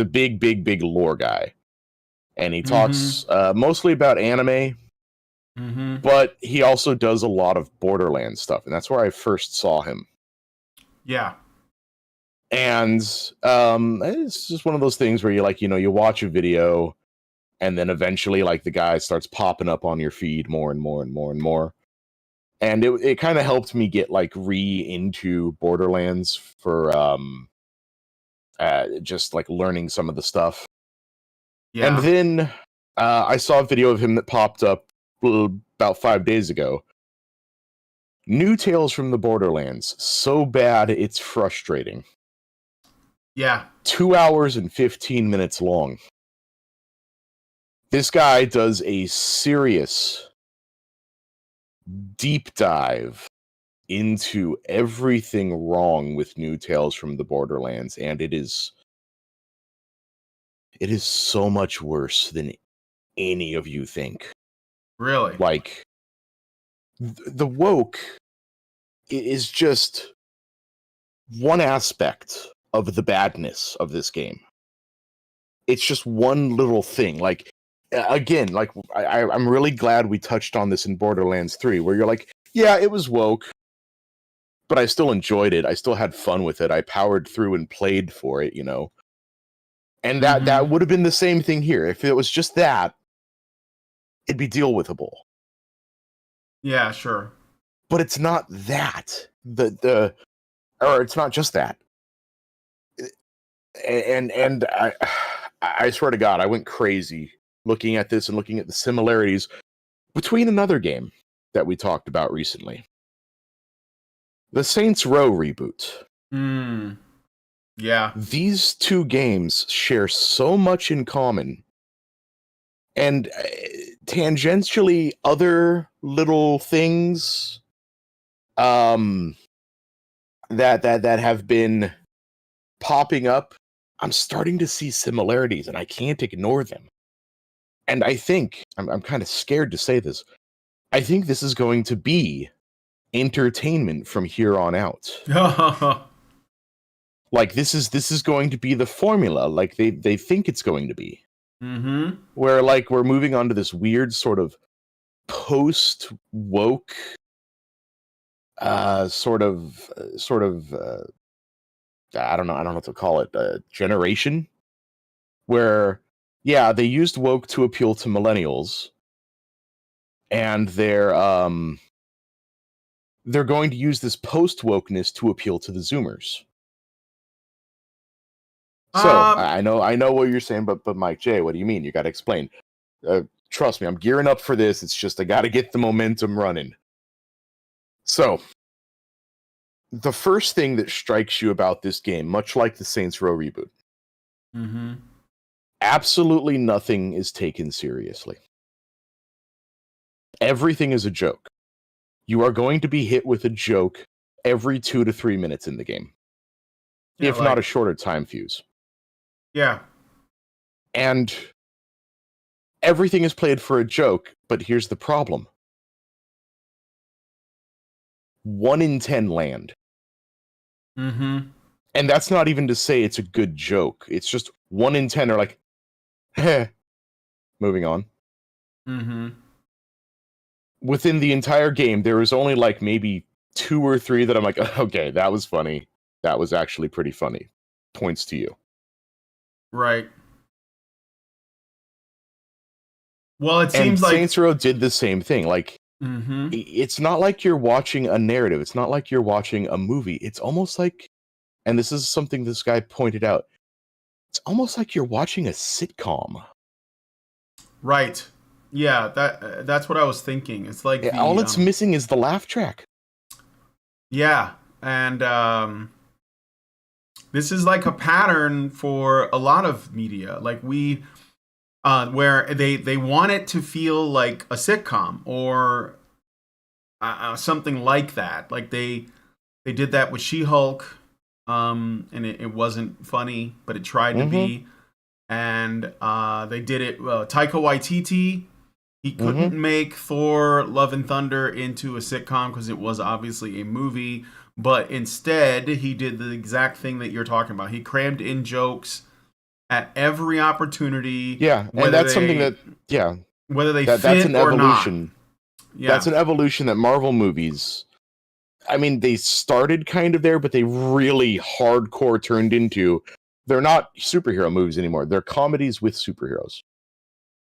big lore guy, and he talks mostly about anime, but he also does a lot of Borderlands stuff, and that's where I first saw him.
Yeah.
And it's just one of those things where you watch a video, and then eventually like the guy starts popping up on your feed more and more and more and more. And it kind of helped me get like into Borderlands for just like learning some of the stuff.
Yeah.
And then I saw a video of him that popped up about 5 days ago. New Tales from the Borderlands. So bad, it's frustrating.
Yeah.
2 hours and 15 minutes long. This guy does a serious deep dive into everything wrong with New Tales from the Borderlands, and it is so much worse than any of you think.
Really?
Like, the woke is just one aspect of the badness of this game. It's just one little thing. Like, again, like I'm really glad we touched on this in Borderlands 3, where you're like, yeah, it was woke, but I still enjoyed it. I still had fun with it. I powered through and played for it, And that would have been the same thing here. If it was just that, it'd be deal withable.
Yeah, sure.
But it's not that. Or it's not just that. And I swear to God, I went crazy looking at this and looking at the similarities between another game that we talked about recently. The Saints Row reboot.
Yeah.
These two games share so much in common, and tangentially other little things that have been popping up. I'm starting to see similarities, and I can't ignore them. And I think I'm kind of scared to say this. I think this is going to be entertainment from here on out. Like this is going to be the formula, like they think it's going to be. Where like we're moving on to this weird sort of post woke sort of I don't know what to call it, generation, where yeah, they used woke to appeal to millennials, and they're going to use this post wokeness to appeal to the Zoomers. So I know what you're saying, but Mike J, what do you mean? You got to explain. Trust me, I'm gearing up for this. It's just I got to get the momentum running. So the first thing that strikes you about this game, much like the Saints Row reboot, absolutely nothing is taken seriously. Everything is a joke. You are going to be hit with a joke every 2 to 3 minutes in the game, if not a shorter time fuse.
Yeah.
And everything is played for a joke, but here's the problem. 1 in 10 land. And that's not even to say it's a good joke. It's just 1 in 10 are like, heh, moving on. Within the entire game, there was only like maybe 2 or 3 that I'm like, okay, that was funny. That was actually pretty funny. Points to you.
Right. Well, it seems like
Saints Row did the same thing. Like, it's not like you're watching a narrative. It's not like you're watching a movie. It's almost like, and this is something this guy pointed out, it's almost like you're watching a sitcom. Right.
Yeah, that's what I was thinking. It's like
all it's missing is the laugh track.
Yeah, and this is like a pattern for a lot of media. Like where they want it to feel like a sitcom or something like that. Like they did that with She-Hulk, and it wasn't funny, but it tried to be. And they did it. Taika Waititi, he couldn't make Thor: Love and Thunder into a sitcom because it was obviously a movie. But instead, he did the exact thing that you're talking about. He crammed in jokes at every opportunity.
Yeah, and that's something that
whether they
that's
fit
an
or
evolution.
not. Yeah.
That's an evolution that Marvel movies. I mean, they started kind of there, but they really hardcore turned into. They're not superhero movies anymore. They're comedies with superheroes.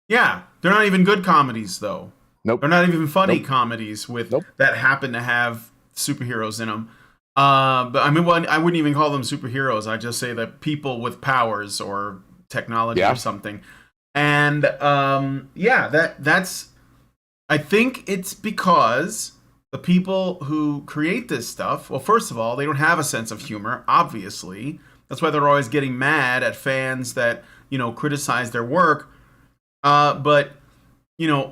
Yeah, they're not even good comedies though.
Nope.
They're not even funny comedies with that happen to have superheroes in them. But I mean, I wouldn't even call them superheroes. I just say that people with powers or technology or something. And that's. I think it's because the people who create this stuff. Well, first of all, they don't have a sense of humor. Obviously, that's why they're always getting mad at fans that criticize their work. But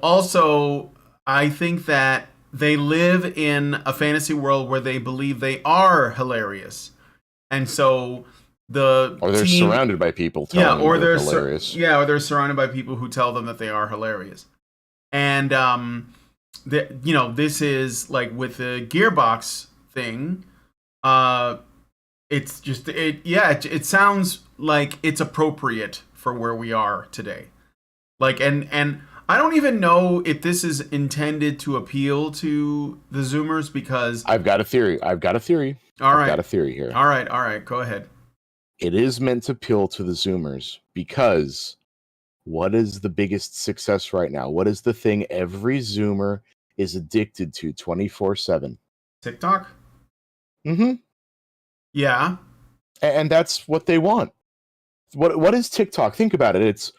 also, I think that they live in a fantasy world where they believe they are hilarious, and so or
they're surrounded by people telling them they're hilarious.
Or they're surrounded by people who tell them that they are hilarious. And this is like with the Gearbox thing. It's just it sounds like it's appropriate for where we are today. Like and I don't even know if this is intended to appeal to the Zoomers because
I've got a theory. I've got a theory here.
All right. Go ahead.
It is meant to appeal to the Zoomers because what is the biggest success right now? What is the thing every Zoomer is addicted to 24/7?
TikTok?
Mm-hmm.
Yeah.
And that's what they want. What is TikTok? Think about it. It's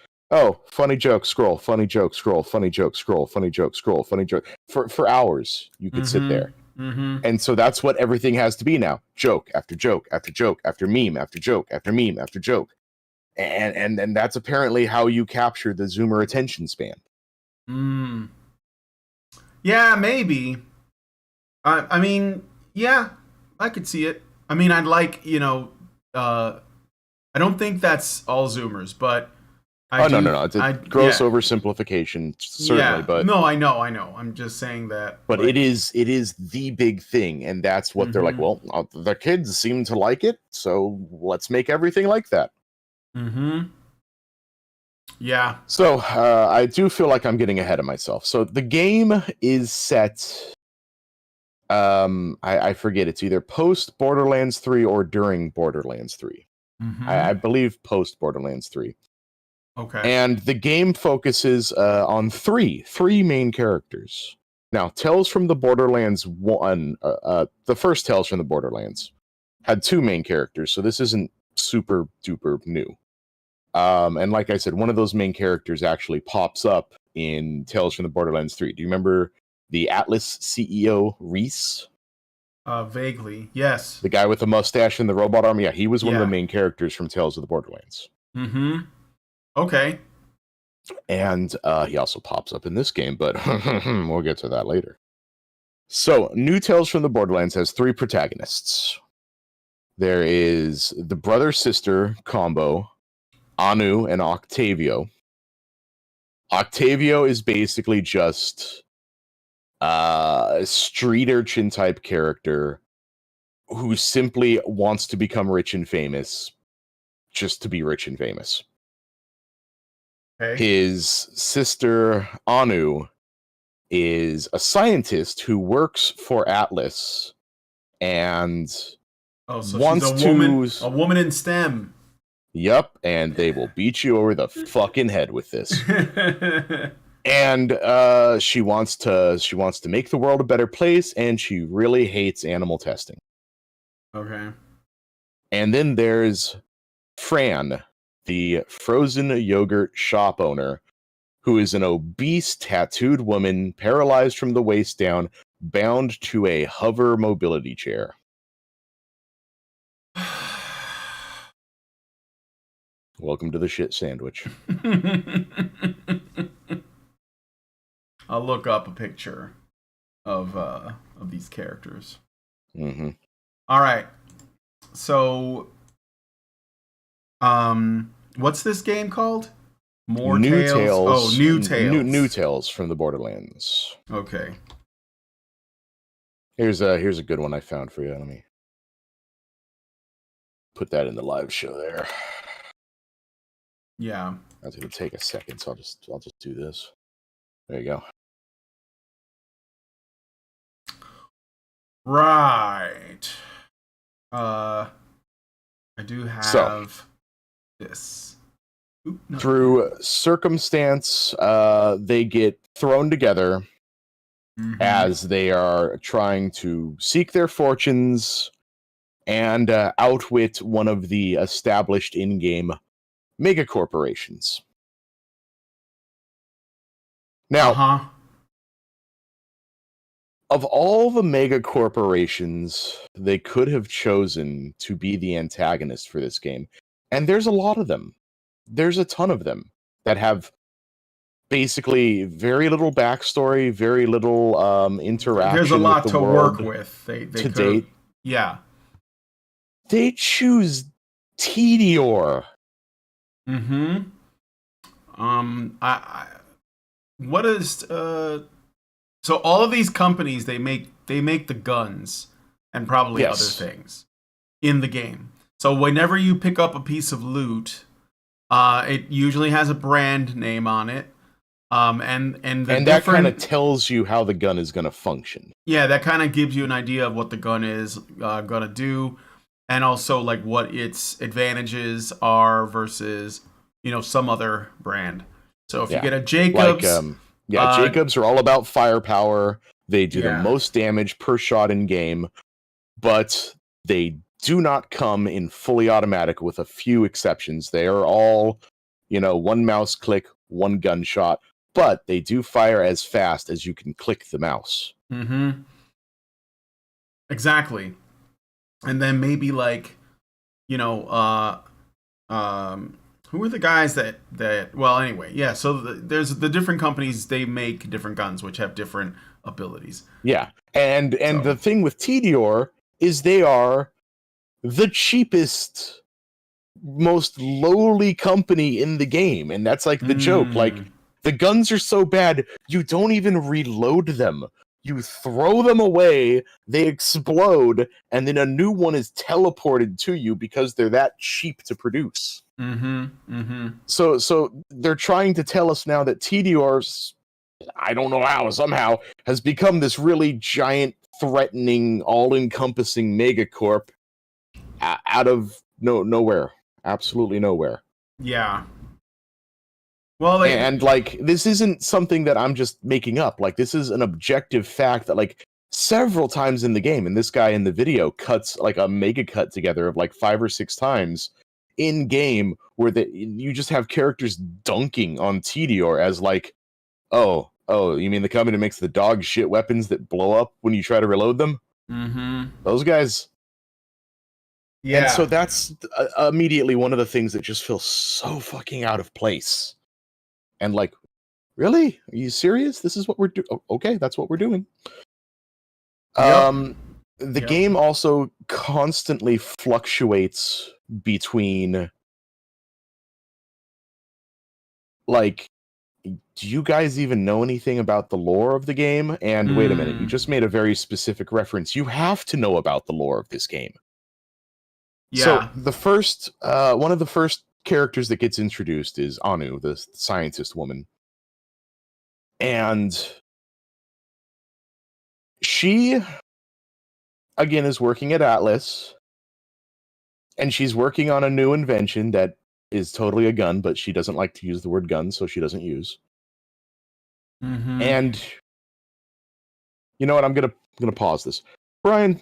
funny joke, scroll, funny joke, scroll, funny joke, scroll, funny joke, scroll, funny joke. For hours, you could sit there. And so that's what everything has to be now. Joke after joke after joke after meme after joke after meme after joke. And that's apparently how you capture the Zoomer attention span.
Yeah, maybe. I mean, yeah, I could see it. I mean, I'd like, I don't think that's all Zoomers, but
no. It's a gross oversimplification, certainly, but
no, I know. I'm just saying that.
But it is the big thing, and that's what they're like. Well, the kids seem to like it, so let's make everything like that.
Yeah.
So I do feel like I'm getting ahead of myself. So the game is set. I forget. It's either post Borderlands 3 or during Borderlands 3. I believe post Borderlands 3.
Okay.
And the game focuses on three main characters. Now, Tales from the Borderlands 1, the first Tales from the Borderlands, had two main characters, so this isn't super duper new. And like I said, one of those main characters actually pops up in Tales from the Borderlands 3. Do you remember the Atlas CEO, Reese?
Vaguely, yes.
The guy with the mustache and the robot arm? Yeah, he was one of the main characters from Tales of the Borderlands.
Okay.
And he also pops up in this game, but we'll get to that later. So, New Tales from the Borderlands has three protagonists. There is the brother-sister combo, Anu and Octavio. Octavio is basically just a street urchin type character who simply wants to become rich and famous just to be rich and famous. Okay. His sister Anu is a scientist who works for Atlas and wants
she's a woman in STEM.
Yep, and they will beat you over the fucking head with this. And she wants to make the world a better place, and she really hates animal testing.
Okay.
And then there's Fran, the frozen yogurt shop owner, who is an obese, tattooed woman, paralyzed from the waist down, bound to a hover mobility chair. Welcome to the shit sandwich.
I'll look up a picture of these characters.
Mm-hmm.
All right. So, what's this game called? More
New
Tales?
Tales.
Oh, New Tales.
New Tales from the Borderlands.
Okay.
Here's a good one I found for you. Let me put that in the live show there.
Yeah.
That's gonna take a second, so I'll just do this. There you go.
Right. I do have this. Oop, no.
Through circumstance, they get thrown together as they are trying to seek their fortunes and outwit one of the established in-game mega corporations. Now, of all the mega corporations they could have chosen to be the antagonist for this game, and there's a lot of them, there's a ton of them that have basically very little backstory, very little interaction.
There's a lot
with the
to
world
work with. They
to date.
Yeah.
They choose Tedior.
What is so all of these companies they make the guns and probably other things in the game. So whenever you pick up a piece of loot, it usually has a brand name on it. And that
kind of tells you how the gun is going to function.
Yeah, that kind of gives you an idea of what the gun is going to do, and also like what its advantages are versus some other brand. So if you get a Jacobs,
Jacobs are all about firepower. They do the most damage per shot in game, but they do not come in fully automatic with a few exceptions. They are all, one mouse click, one gunshot, but they do fire as fast as you can click the mouse.
Exactly. And then maybe like, who are the guys that well, anyway, yeah, so there's the different companies, they make different guns which have different abilities.
Yeah. And the thing with Tedior is they are the cheapest, most lowly company in the game, and that's like the joke. Like, the guns are so bad, you don't even reload them. You throw them away, they explode, and then a new one is teleported to you because they're that cheap to produce. So they're trying to tell us now that Tedior, I don't know how, somehow, has become this really giant, threatening, all-encompassing megacorp out of nowhere. Absolutely nowhere.
Yeah. Well,
this isn't something that I'm just making up. Like, this is an objective fact that, like, several times in the game, and this guy in the video cuts, like, a mega cut together of, like, 5 or 6 times in game where you just have characters dunking on Tedior as, like, oh, you mean the company that makes the dog shit weapons that blow up when you try to reload them? Those guys. Yeah. And so that's immediately one of the things that just feels so fucking out of place. And like, really? Are you serious? This is what we're doing? Okay, that's what we're doing. The game also constantly fluctuates between, like, do you guys even know anything about the lore of the game? And wait a minute, you just made a very specific reference. You have to know about the lore of this game.
Yeah.
So the first, one of the first characters that gets introduced is Anu, the scientist woman. And she, again, is working at Atlas. And she's working on a new invention that is totally a gun, but she doesn't like to use the word gun, so she doesn't use. And you know what? I'm gonna pause this. Brian,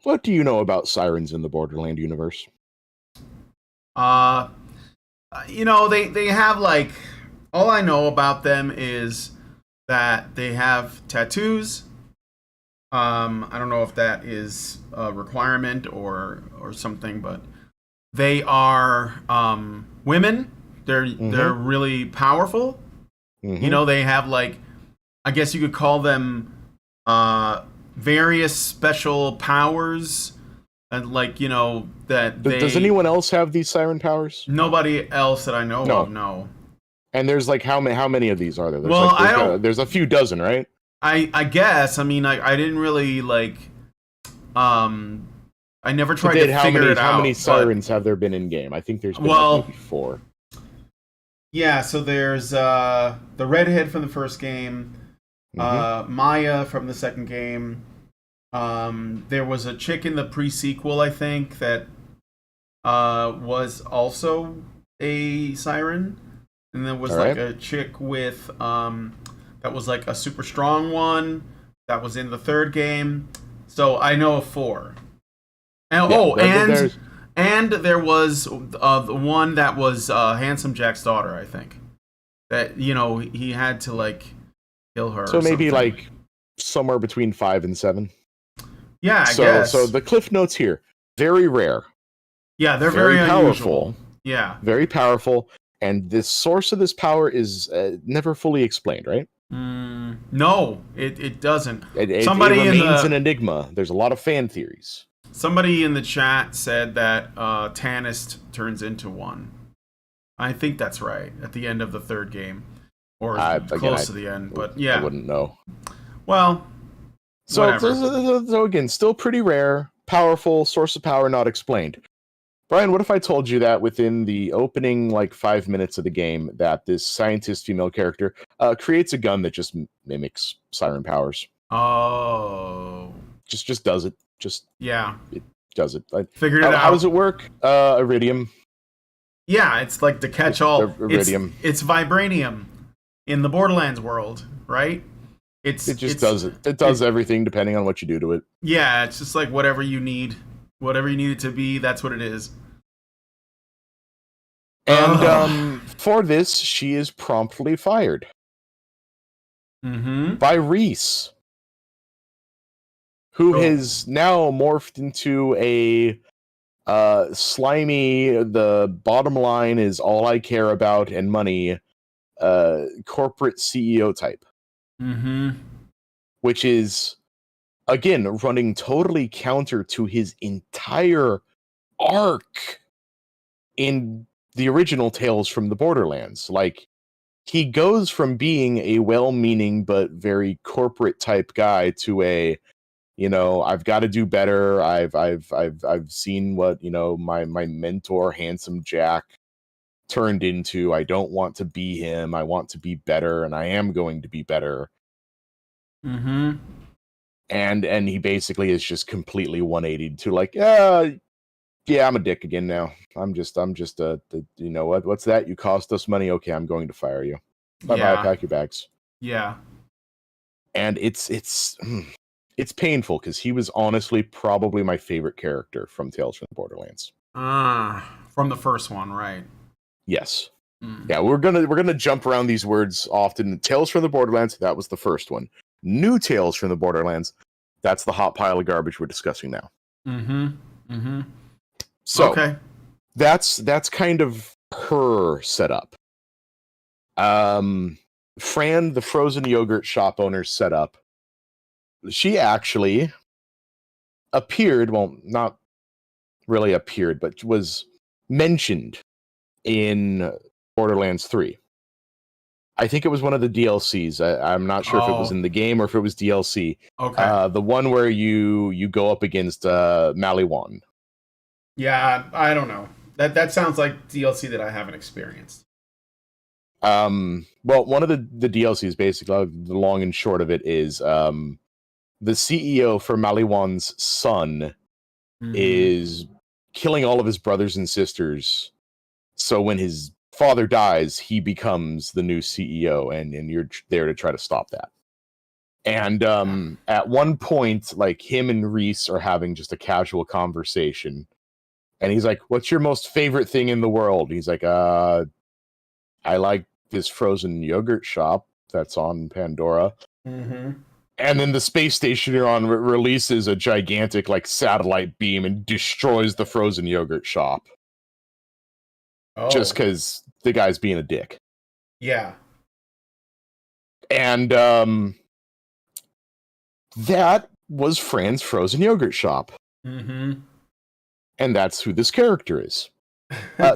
what do you know about sirens in the Borderland universe?
They have, like, all I know about them is that they have tattoos. I don't know if that is a requirement or something, but they are women. They're really powerful. You know, they have like, I guess you could call them various special powers, and like, you know, that
Does anyone else have these siren powers?
Nobody else that I know of. No.
And there's like how many of these are there? There's
Well,
there's a few dozen, right?
I guess. I mean, I didn't really like. I never tried to figure it out.
How many sirens have there been in game? I think there's been like maybe 4.
Yeah, so there's the redhead from the first game, Maya from the second game. There was a chick in the pre-sequel, I think, that was also a siren. And there was a chick with that was like a super strong one that was in the third game. So I know of 4. And and there was the one that was Handsome Jack's daughter, I think. That, you know, he had to like kill her.
So maybe like somewhere between 5 and 7.
Yeah, I guess.
So the cliff notes here, very rare.
Yeah, they're very
powerful.
Unusual. Yeah,
very powerful. And the source of this power is never fully explained, right?
No, it doesn't.
It remains an enigma. There's a lot of fan theories.
Somebody in the chat said that Tanist turns into one. I think that's right, at the end of the third game. Or close to the end, but yeah.
I wouldn't know.
Well,
so again, still pretty rare, powerful, source of power not explained. Brian, what if I told you that within the opening, like 5 minutes of the game, that this scientist female character creates a gun that just mimics siren powers?
Oh.
Just does it. It does it.
Figured it out.
How does it work? Iridium.
Yeah, it's like the catch-all.
Iridium.
It's vibranium in the Borderlands world, right?
It does it. It does everything depending on what you do to it.
Yeah, it's just like whatever you need it to be, that's what it is.
And for this, she is promptly fired. By Reese, who has now morphed into a slimy, the bottom line is all I care about and money, corporate CEO type. Which is, again, running totally counter to his entire arc in the original Tales from the Borderlands. Like, he goes from being a well-meaning but very corporate type guy to a, you know, I've got to do better. I've seen what, you know, my mentor, Handsome Jack, turned into. I don't want to be him. I want to be better, and I am going to be better. And he basically is just completely 180 to like, yeah, I'm a dick again now. I'm just you know what? What's that? You cost us money. Okay, I'm going to fire you. Bye-bye, pack your bags.
Yeah.
And it's painful because he was honestly probably my favorite character from Tales from the Borderlands.
From the first one, right?
Yes. Yeah, we're gonna jump around these words often. Tales from the Borderlands, that was the first one. New Tales from the Borderlands, that's the hot pile of garbage we're discussing now. So
okay.
That's kind of her setup. Fran, the frozen yogurt shop owner's setup. She actually appeared, well, not really appeared, but was mentioned in Borderlands 3. I think it was one of the DLCs. I'm not sure if it was in the game or if it was DLC.
Okay.
The one where you go up against Maliwan.
Yeah, I don't know. That sounds like DLC that I haven't experienced.
Well, one of the DLCs, basically, the long and short of it is the CEO for Maliwan's son is killing all of his brothers and sisters. So when his father dies, he becomes the new CEO, and you're there to try to stop that. And at one point, like, him and Reese are having just a casual conversation, and he's like, "What's your most favorite thing in the world?" He's like, "I like this frozen yogurt shop that's on Pandora." And then the space station you're on releases a gigantic, like, satellite beam and destroys the frozen yogurt shop. just
Oh,
because the guy's being a dick.
yeah.
And that was Fran's frozen yogurt shop.
Mm-hmm.
And that's who this character is.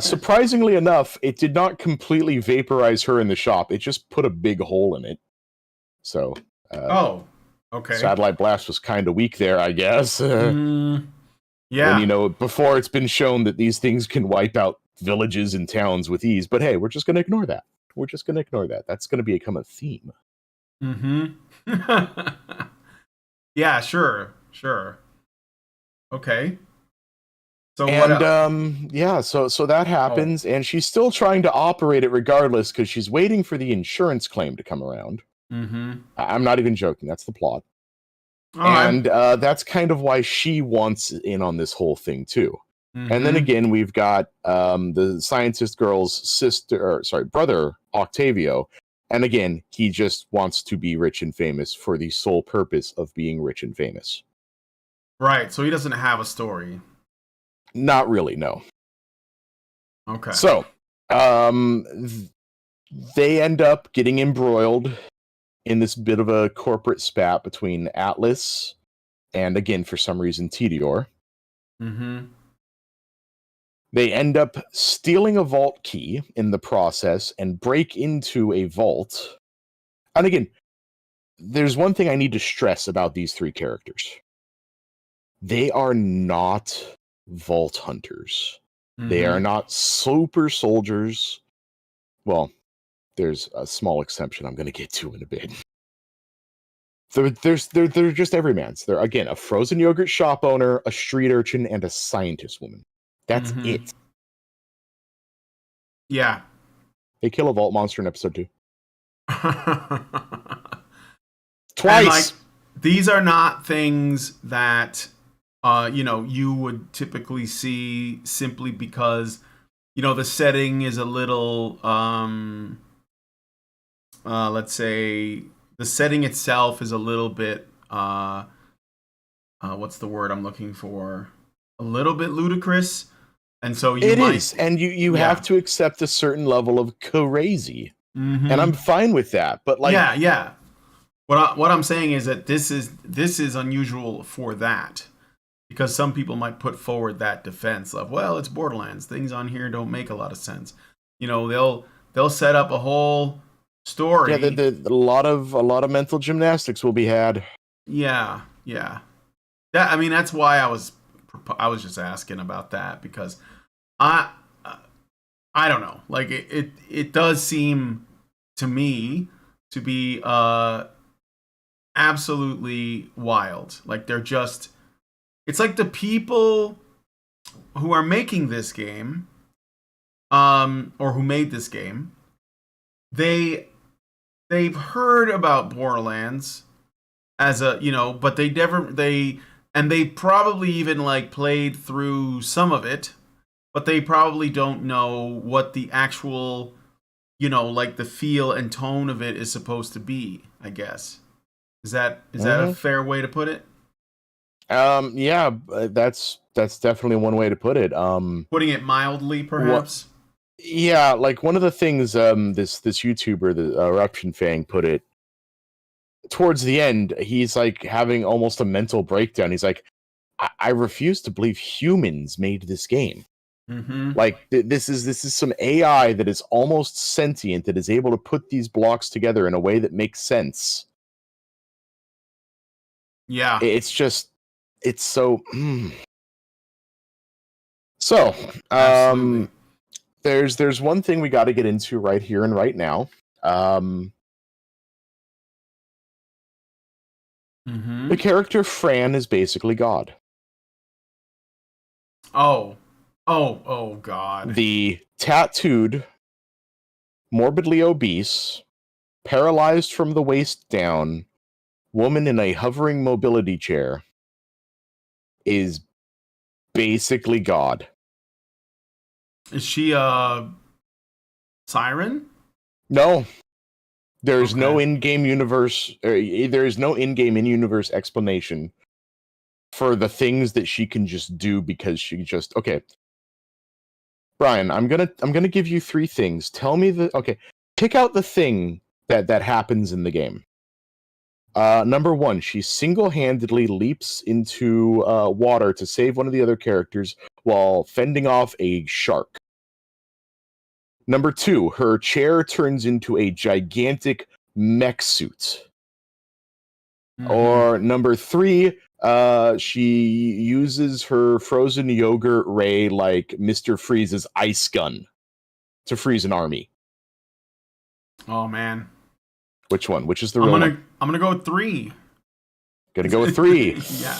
Surprisingly enough, it did not completely vaporize her in the shop. It just put a big hole in it. So,
Oh, okay.
Satellite Blast was kind of weak there, I guess.
Mm,
When,
yeah.
before it's been shown that these things can wipe out villages and towns with ease. But hey, we're just going to ignore that. We're just going to ignore that. That's going to become a theme.
Mm-hmm. Yeah, sure. Okay. So what
And
else?
so that
Oh.
happens, and she's still trying to operate it regardless because she's waiting for the insurance claim to come around.
Mm-hmm.
I'm not even joking. That's the plot.
All right.
And that's kind of why she wants in on this whole thing too. And then
Mm-hmm.
again, we've got the scientist girl's brother Octavio, and again, he just wants to be rich and famous for the sole purpose of being rich and famous.
Right. So he doesn't have a story.
Not really, no.
Okay.
So, they end up getting embroiled in this bit of a corporate spat between Atlas and, again, for some reason, Tedior.
Mm-hmm.
They end up stealing a vault key in the process and break into a vault. And again, there's one thing I need to stress about these three characters. They are not vault hunters. They are
Mm-hmm.
not super soldiers. Well, there's a small exception I'm going to get to in a bit. They're just everymans. They're, again, a frozen yogurt shop owner, a street urchin, and a scientist woman. That's
Mm-hmm.
it.
Yeah.
They kill a vault monster in episode 2.
And like
Twice!
these are not things that you would typically see simply because the setting is a little let's say the setting itself is a little bit what's the word I'm looking for? A little bit ludicrous. And so you
It
might
is, and you have
yeah.
to accept a certain level of crazy, and I'm
Mhm.
fine with that. But like,
Yeah. What I'm saying is that this is unusual for that. Because some people might put forward that defense of, well, it's Borderlands. Things on here don't make a lot of sense. They'll set up a whole
yeah,
story.
a lot of mental gymnastics will be had.
Yeah. That's why I was just asking about that because I I don't know. Like it does seem to me to be absolutely wild. Like they're just it's like the people who are making this game or who made this game, they've heard about Borderlands as but they probably even like played through some of it, but they probably don't know what the actual like the feel and tone of it is supposed to be, I guess. Is that a
Mhm.
fair way to put it?
Yeah, that's definitely one way to put it.
Putting it mildly,
What?
perhaps.
Yeah, like one of the things this YouTuber, the Eruption Fang, put it towards the end. He's like having almost a mental breakdown. He's like, I refuse to believe humans made this game.
Mm-hmm.
Like this is some AI that is almost sentient that is able to put these blocks together in a way that makes sense.
Yeah.
It's just it's so so
Absolutely.
there's one thing we got to get into right here and right now. The
Mm-hmm.
character Fran is basically God.
Oh. Oh God.
The tattooed, morbidly obese, paralyzed from the waist down woman in a hovering mobility chair is basically God.
Is she a siren?
No, there's no
Okay.
in-game universe. There is no in-game in-universe explanation for the things that she can just do because she just okay. Brian, I'm gonna give you three things. Tell me pick out the thing that happens in the game. Number one, she single-handedly leaps into water to save one of the other characters while fending off a shark. Number two, her chair turns into a gigantic mech suit.
Mm-hmm.
Or number three, she uses her frozen yogurt ray like Mr. Freeze's ice gun to freeze an army.
Oh man.
Which one? Which is the real one?
I'm gonna go with 3.
Gonna go with 3.
Yeah.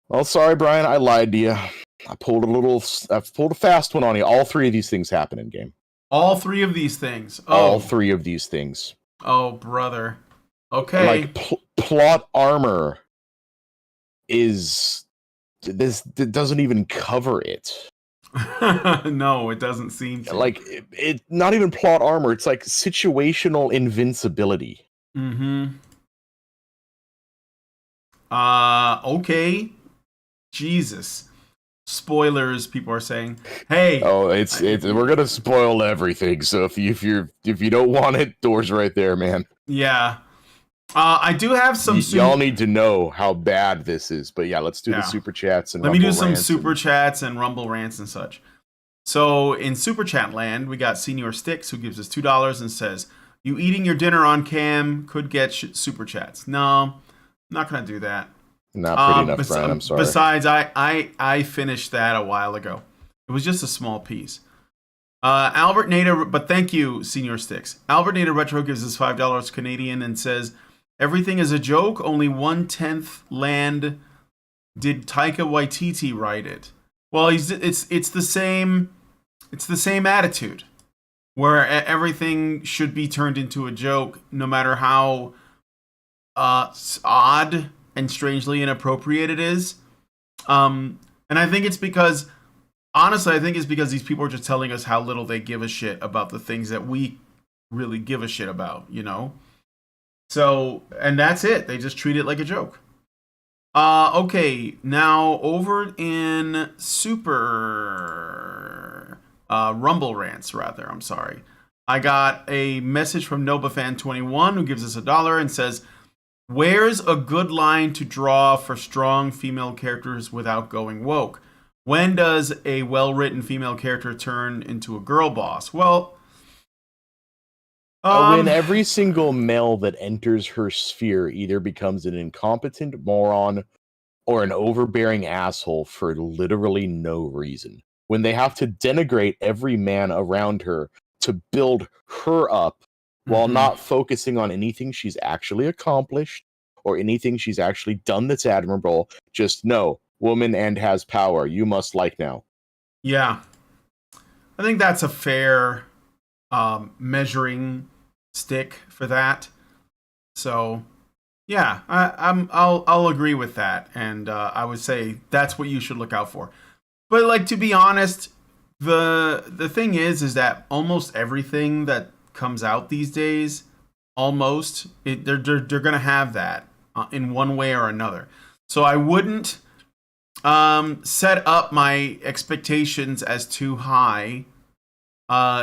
Well, sorry, Brian, I lied to you. I pulled a fast one on you. All 3 of these things happen in game.
All 3 of these things. Oh.
All 3 of these things.
Oh, brother. Okay.
Like plot armor is this doesn't even cover it.
No, it doesn't seem to.
Like it not even plot armor. It's like situational invincibility.
Mm-hmm. Okay. Jesus. Spoilers, people are saying. Hey.
Oh, we're gonna spoil everything. So if you don't want it, door's right there, man.
Yeah. I do have some.
Y'all need to know how bad this is, but yeah, let's do the super chats and
let me do some super chats and rumble rants and such. So in super chat land, we got Senior Sticks who gives us $2 and says, "You eating your dinner on cam could get super chats." No, I'm not gonna do that.
Not pretty enough, Brian. I'm sorry.
Besides, I finished that a while ago. It was just a small piece. Albert Nader, but thank you, Senior Sticks. Albert Nader Retro gives us $5 Canadian and says, "Everything is a joke. Only 1/10 land. Did Taika Waititi write it?" Well, it's the same. It's the same attitude, where everything should be turned into a joke, no matter how odd and strangely inappropriate it is. And I think it's because, honestly, these people are just telling us how little they give a shit about the things that we really give a shit about, you know? So, and that's it. They just treat it like a joke. Okay, now over in Super Rumble Rants, rather. I'm sorry. I got a message from NobaFan21 who gives us $1 and says, "Where's a good line to draw for strong female characters without going woke? When does a well-written female character turn into a girl boss?" Well,
when every single male that enters her sphere either becomes an incompetent moron or an overbearing asshole for literally no reason. When they have to denigrate every man around her to build her up while not focusing on anything she's actually accomplished or anything she's actually done that's admirable. Just no, woman and has power. You must like now.
Yeah. I think that's a fair measuring stick for that. So, yeah, I'll agree with that, and I would say that's what you should look out for. But like, to be honest, the thing is that almost everything that comes out these days, they're gonna have that in one way or another. So I wouldn't set up my expectations as too high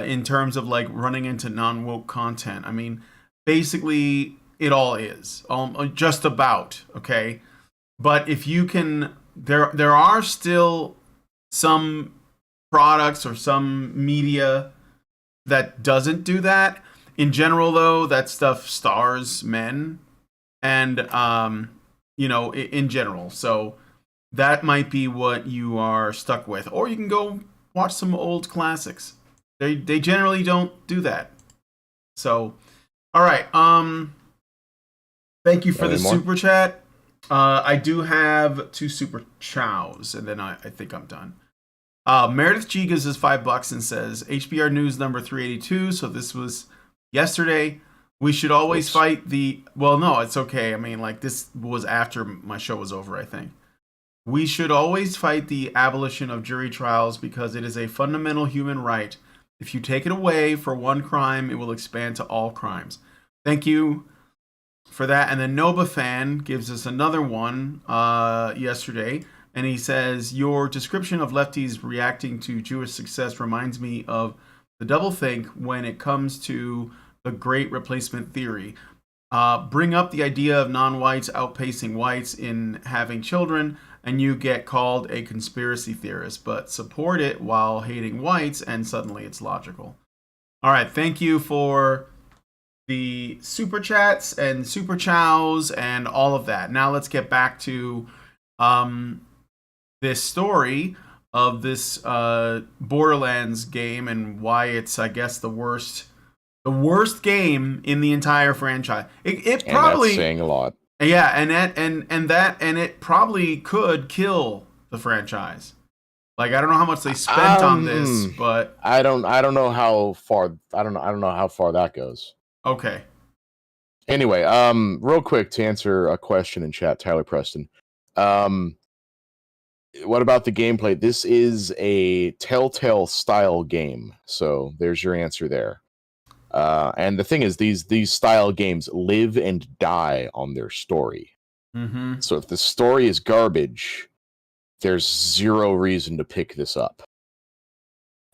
in terms of like running into non-woke content. I mean, basically it all is just about, okay? But if you can, there are still some products or some media that doesn't do that. In general, though, that stuff stars men, and in general. So that might be what you are stuck with, or you can go watch some old classics. They generally don't do that. So, all right. Thank you for the super chat. I do have 2 super chows, and then I think I'm done. Meredith G gives us $5 and says, "HBR News number 382. So this was yesterday. We should always fight the." Well, no, it's okay. I mean, like, this was after my show was over, I think. "We should always fight the abolition of jury trials because it is a fundamental human right. If you take it away for one crime, it will expand to all crimes." Thank you for that. And then Nova Fan gives us another one yesterday And he says, your description of lefties reacting to Jewish success reminds me of the doublethink when it comes to the great replacement theory. Bring up the idea of non-whites outpacing whites in having children, and you get called a conspiracy theorist, but support it while hating whites, and suddenly it's logical. All right, thank you for the super chats and super chows and all of that. Now let's get back to this story of this Borderlands game and why it's, I guess, the worst game in the entire franchise. It probably,
that's saying a lot.
Yeah, and it probably could kill the franchise. Like, I don't know how much they spent on this, but
I don't know how far that goes.
Okay.
Anyway, real quick to answer a question in chat, Tyler Preston. What about the gameplay? This is a Telltale style game, so there's your answer there. And the thing is, these style games live and die on their story.
Mm-hmm.
So if the story is garbage, there's zero reason to pick this up.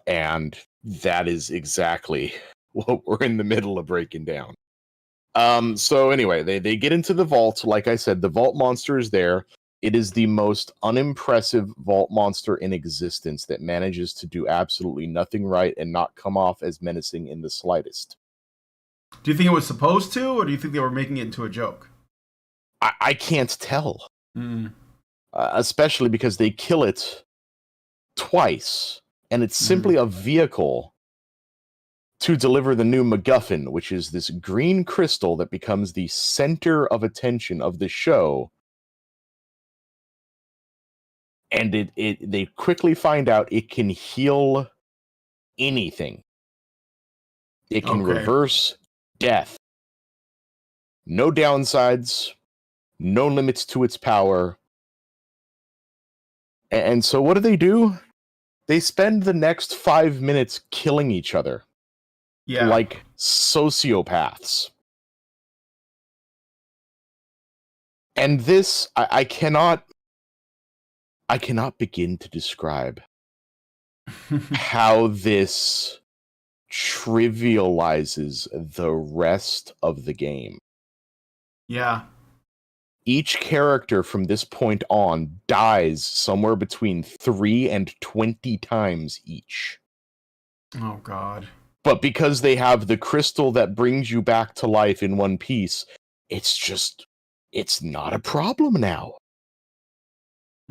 And that is exactly what we're in the middle of breaking down. So anyway, they get into the vault. Like I said, the vault monster is there. It is the most unimpressive vault monster in existence that manages to do absolutely nothing right and not come off as menacing in the slightest.
Do you think it was supposed to, or do you think they were making it into a joke?
I can't tell.
Mm.
Especially because they kill it twice, and it's simply a vehicle to deliver the new MacGuffin, which is this green crystal that becomes the center of attention of the show. And they quickly find out it can heal anything. It can reverse death. No downsides, no limits to its power. And so what do? They spend the next 5 minutes killing each other.
Yeah.
Like sociopaths. And this, I cannot begin to describe how this trivializes the rest of the game.
Yeah.
Each character from this point on dies somewhere between 3 and 20 times each.
Oh, God.
But because they have the crystal that brings you back to life in one piece, it's not a problem now.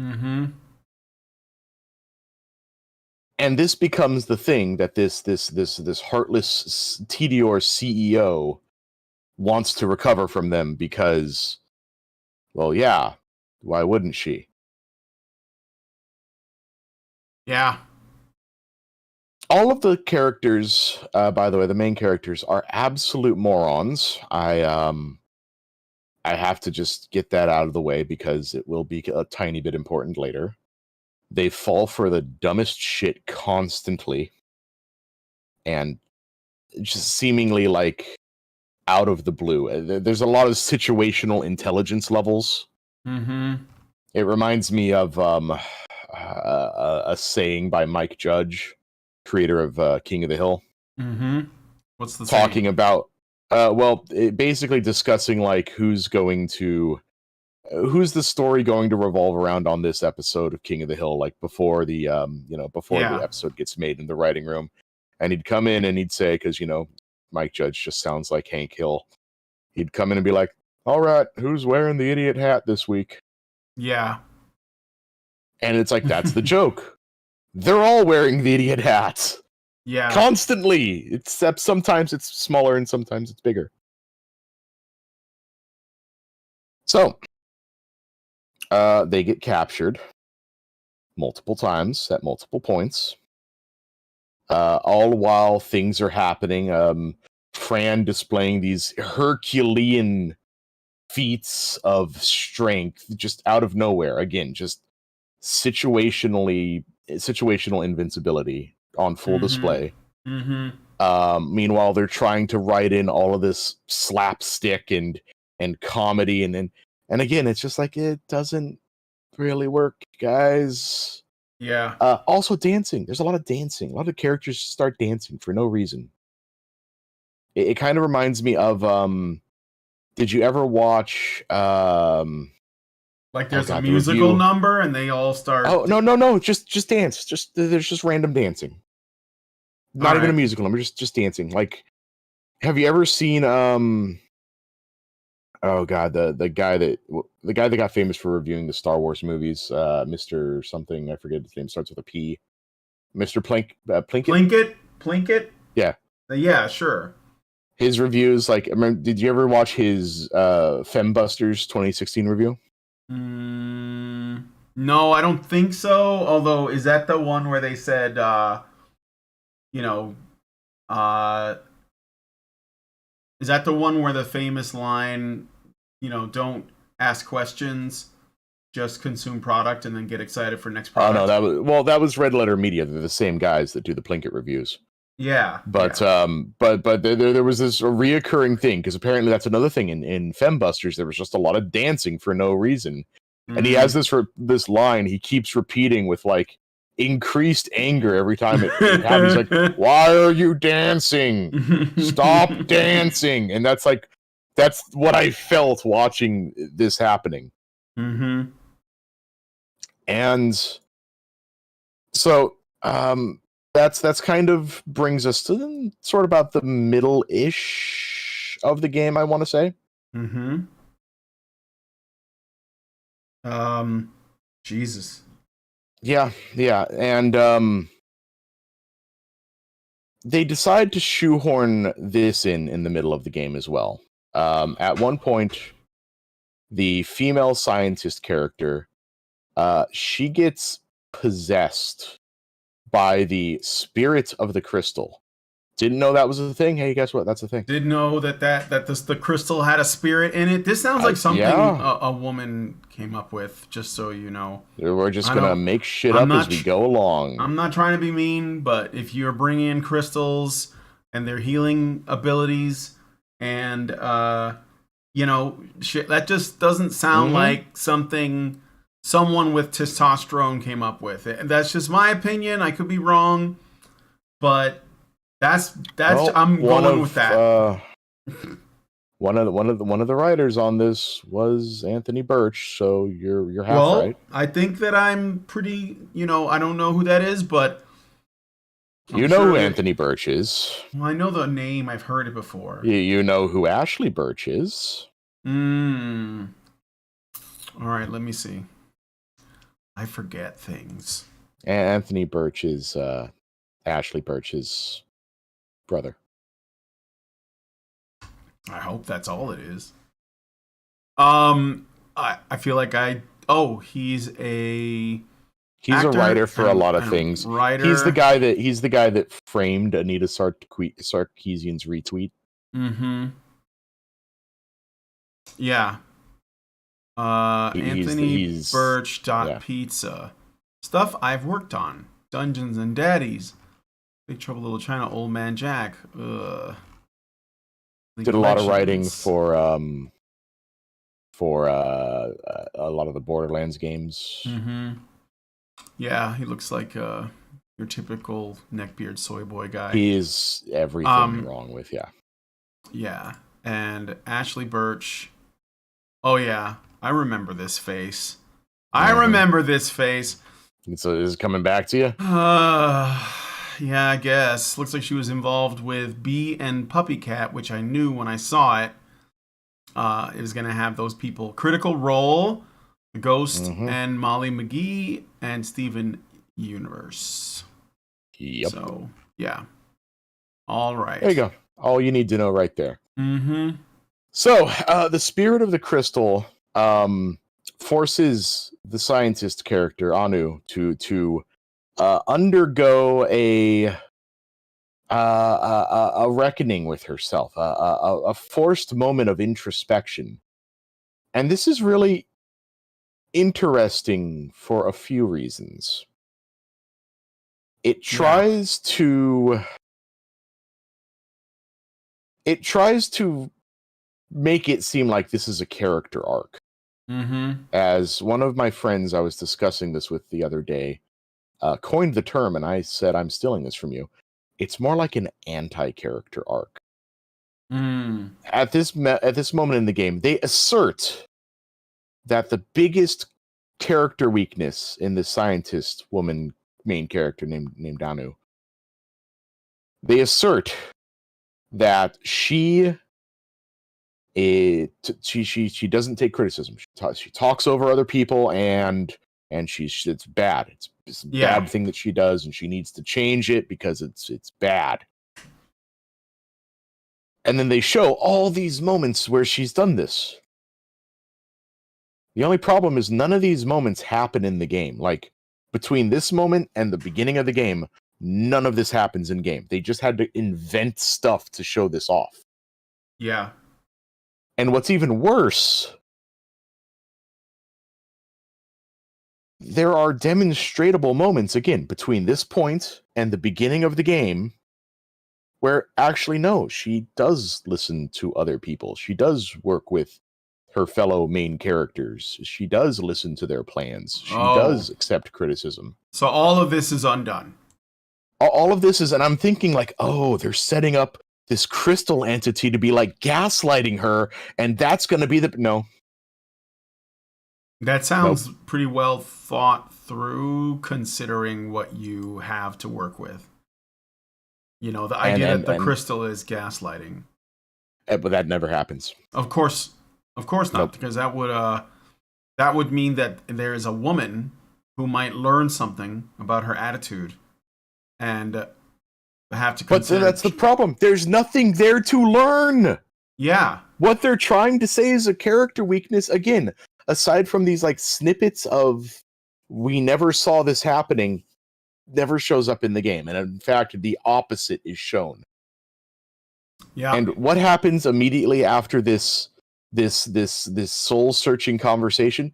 Mm-hmm.
And this becomes the thing that this heartless TDR CEO wants to recover from them because, well, yeah, why wouldn't she?
Yeah.
All of the characters, by the way, the main characters are absolute morons. I have to just get that out of the way because it will be a tiny bit important later. They fall for the dumbest shit constantly. And just seemingly like out of the blue. There's a lot of situational intelligence levels.
Mm-hmm.
It reminds me of a saying by Mike Judge, creator of King of the Hill.
Mm-hmm. What's the
talking
saying?
About basically discussing like who's the story going to revolve around on this episode of King of the Hill, like before the the episode gets made in the writing room. And he'd come in and he'd say, because Mike Judge just sounds like Hank Hill, he'd come in and be like, all right, who's wearing the idiot hat this week?
Yeah.
And it's like, that's the joke. They're all wearing the idiot hats.
Yeah.
Constantly. Except sometimes it's smaller and sometimes it's bigger. So, they get captured multiple times at multiple points. All while things are happening. Fran displaying these Herculean feats of strength just out of nowhere. Again, just situational invincibility on full display.
Mm-hmm.
Meanwhile, they're trying to write in all of this slapstick and comedy, and again, it's just like it doesn't really work, guys.
Yeah.
Also dancing. There's a lot of dancing. A lot of characters start dancing for no reason. It kind of reminds me of did you ever watch
Like
oh
there's a
god, the
musical
review?
number and they all start.
Oh no, just dance. Just there's just random dancing.
All
Not even a
right.
musical number, just dancing. Like, have you ever seen oh god, the guy that got famous for reviewing the Star Wars movies, Mr. something, I forget his name, starts with a P. Mr. Plinkett?
Plinkett.
Yeah.
Yeah, sure.
His reviews, like, did you ever watch his Fembusters 2016 review?
No, I don't think so. Although, is that the one where they said, you know, uh, is that the one where the famous line, don't ask questions, just consume product and then get excited for next
Oh no,
product?
that was Red Letter Media. They're the same guys that do the Plinkett reviews.
Yeah.
But
Yeah.
but there was this reoccurring thing, because apparently that's another thing in Fembusters. There was just a lot of dancing for no reason, and he has this line he keeps repeating with like increased anger every time it happens. He's like, "Why are you dancing? Stop dancing!" And that's what I felt watching this happening.
Mm-hmm.
And so that's kind of brings us to sort of about the middle-ish of the game, I want to say.
Mm-hmm. Jesus.
Yeah, and they decide to shoehorn this in the middle of the game as well. At one point, the female scientist character, she gets possessed by the spirit of the crystal. Didn't know that was a thing. Hey, guess what? That's a thing.
Did know that the crystal had a spirit in it. This sounds like something
Yeah.
a woman came up with. Just so you know,
We're just
I
gonna
don't.
make shit
I'm
up as
not.
we go along.
I'm not trying to be mean, but if you're bringing in crystals and their healing abilities, and shit, that just doesn't sound
Mm-hmm.
like something someone with testosterone came up with. And that's just my opinion. I could be wrong, but that's
Well,
I'm going with that.
one of the writers on this was Anthony Birch, so you're half
Well,
right.
I think that I'm pretty, I don't know who that is, but I'm
You know
sure
who
that,
Anthony Birch is.
well, I know the name. I've heard it before.
You know who Ashley Birch is.
All right, let me see. I forget things.
Anthony Birch is Ashley Birch's brother.
I hope that's all it is. I feel like he's a
He's
actor
a writer for a lot of
and
things.
writer.
He's the guy that framed Anita Sarkeesian's retweet.
Mm-hmm. Yeah. Anthony Birch
yeah.
Pizza. Stuff I've worked on. Dungeons and Daddies. Big Trouble Little China, Old Man Jack. Ugh.
Did a lot of writing for a lot of the Borderlands games.
Mm-hmm. Yeah, he looks like your typical neckbeard soy boy guy.
He is everything wrong with, yeah.
Yeah. And Ashley Birch. Oh yeah, I remember this face. I remember this face.
So is it coming back to you?
Yeah, I guess. Looks like she was involved with Bee and Puppy Cat, which I knew when I saw it. It was going to have those people. Critical Role, Ghost, and Molly McGee, and Steven Universe.
Yep.
So, yeah. All right.
There you go. All you need to know right there.
Mm-hmm.
So, the spirit of the crystal forces the scientist character, Anu, to undergo a reckoning with herself, a forced moment of introspection. And this is really interesting for a few reasons. It tries to make it seem like this is a character arc.
Mm-hmm.
As one of my friends I was discussing this with the other day coined the term, and I said, I'm stealing this from you. It's more like an anti-character arc.
Mm.
At this moment in the game, they assert that the biggest character weakness in the scientist woman main character named Danu, they assert that she she doesn't take criticism. She talks over other people, and it's bad. It's a
Yeah.
bad thing that she does, and she needs to change it because it's bad. And then they show all these moments where she's done this. The only problem is none of these moments happen in the game. Like, between this moment and the beginning of the game, none of this happens in game. They just had to invent stuff to show this off.
Yeah.
And what's even worse, there are demonstratable moments, again, between this point and the beginning of the game, where actually, no, she does listen to other people. She does work with her fellow main characters. She does listen to their plans. She does accept criticism.
So all of this is undone.
All of this is, and I'm thinking like, oh, they're setting up this crystal entity to be like gaslighting her, and that's going to be the... No.
That sounds pretty well thought through, considering what you have to work with. You know, the idea that the crystal is gaslighting.
But that never happens.
Of course not, because that would mean that there is a woman who might learn something about her attitude, and have to consider.
But that's the problem. There's nothing there to learn.
Yeah.
What they're trying to say is a character weakness. Again, aside from these like snippets of we never saw this happening, never shows up in the game. And in fact, the opposite is shown.
Yeah.
And what happens immediately after this soul-searching conversation?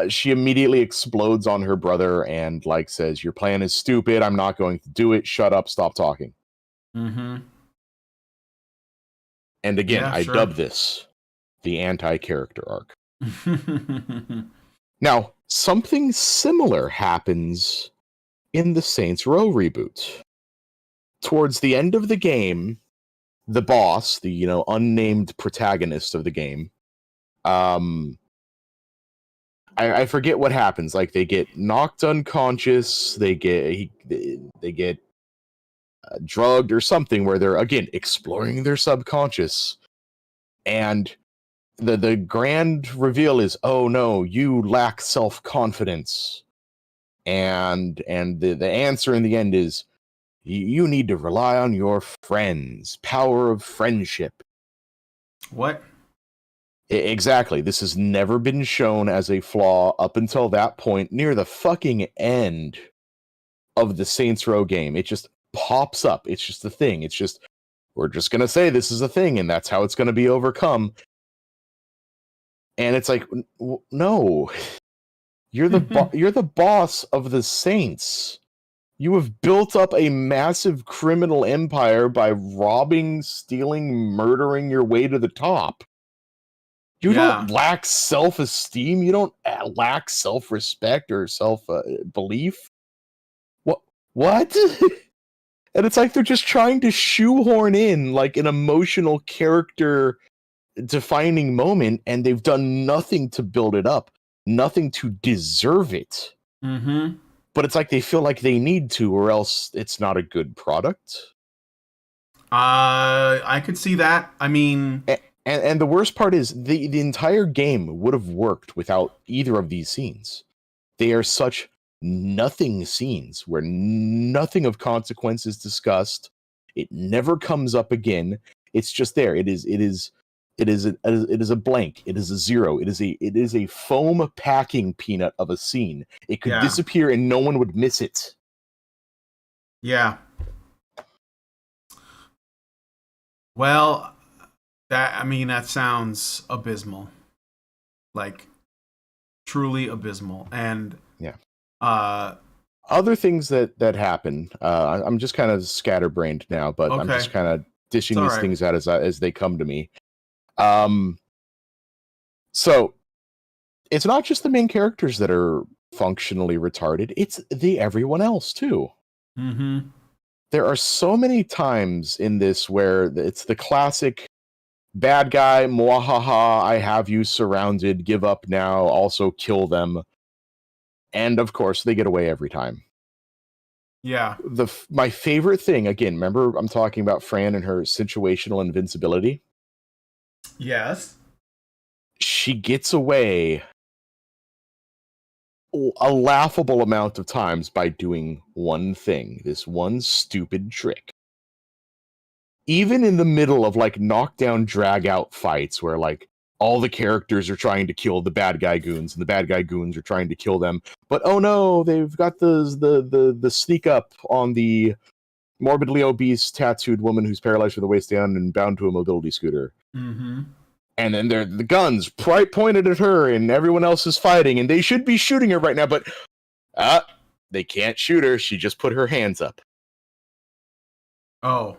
She immediately explodes on her brother and like says, "Your plan is stupid. I'm not going to do it. Shut up. Stop talking."
Mm-hmm.
And again, I dub this the anti-character arc. Now, something similar happens in the Saints Row reboot. Towards the end of the game, the boss, the unnamed protagonist of the game, I forget what happens. Like they get knocked unconscious, they get drugged or something, where they're again exploring their subconscious, and the grand reveal is, oh no, you lack self-confidence, and the answer in the end is, you need to rely on your friends, power of friendship.
What?
Exactly. This has never been shown as a flaw up until that point, near the fucking end of the Saints Row game. It just pops up. It's just a thing. It's just, we're just going to say this is a thing, and that's how it's going to be overcome. And it's like, no. You're the boss of the Saints. You have built up a massive criminal empire by robbing, stealing, murdering your way to the top. You don't lack self-esteem. You don't lack self-respect or self-belief. What? And it's like they're just trying to shoehorn in like an emotional character defining moment, and they've done nothing to build it up, nothing to deserve it.
Mm-hmm.
But it's like they feel like they need to, or else it's not a good product.
I could see that. I mean...
And the worst part is the entire game would have worked without either of these scenes. They are such nothing scenes where nothing of consequence is discussed. It never comes up again. It's just there. It is a blank. It is a zero. It is a foam packing peanut of a scene. It could disappear and no one would miss it.
Yeah. Well, that sounds abysmal. Like, truly abysmal. And
other things that happen, I'm just kind of scatterbrained now, but I'm just kind of dishing these things out as they come to me. So it's not just the main characters that are functionally retarded, it's the everyone else too.
Mm-hmm.
There are so many times in this where it's the classic bad guy, mwahaha, I have you surrounded, give up now, also kill them. And of course, they get away every time.
Yeah.
My favorite thing, again, remember I'm talking about Fran and her situational invincibility?
Yes.
She gets away a laughable amount of times by doing one thing, this one stupid trick. Even in the middle of like knockdown drag out fights where like all the characters are trying to kill the bad guy goons and the bad guy goons are trying to kill them, but oh no, they've got the sneak up on the morbidly obese tattooed woman who's paralyzed from the waist down and bound to a mobility scooter.
Mm-hmm.
And then they're the guns right pointed at her and everyone else is fighting and they should be shooting her right now, but they can't shoot her. She just put her hands up.
Oh.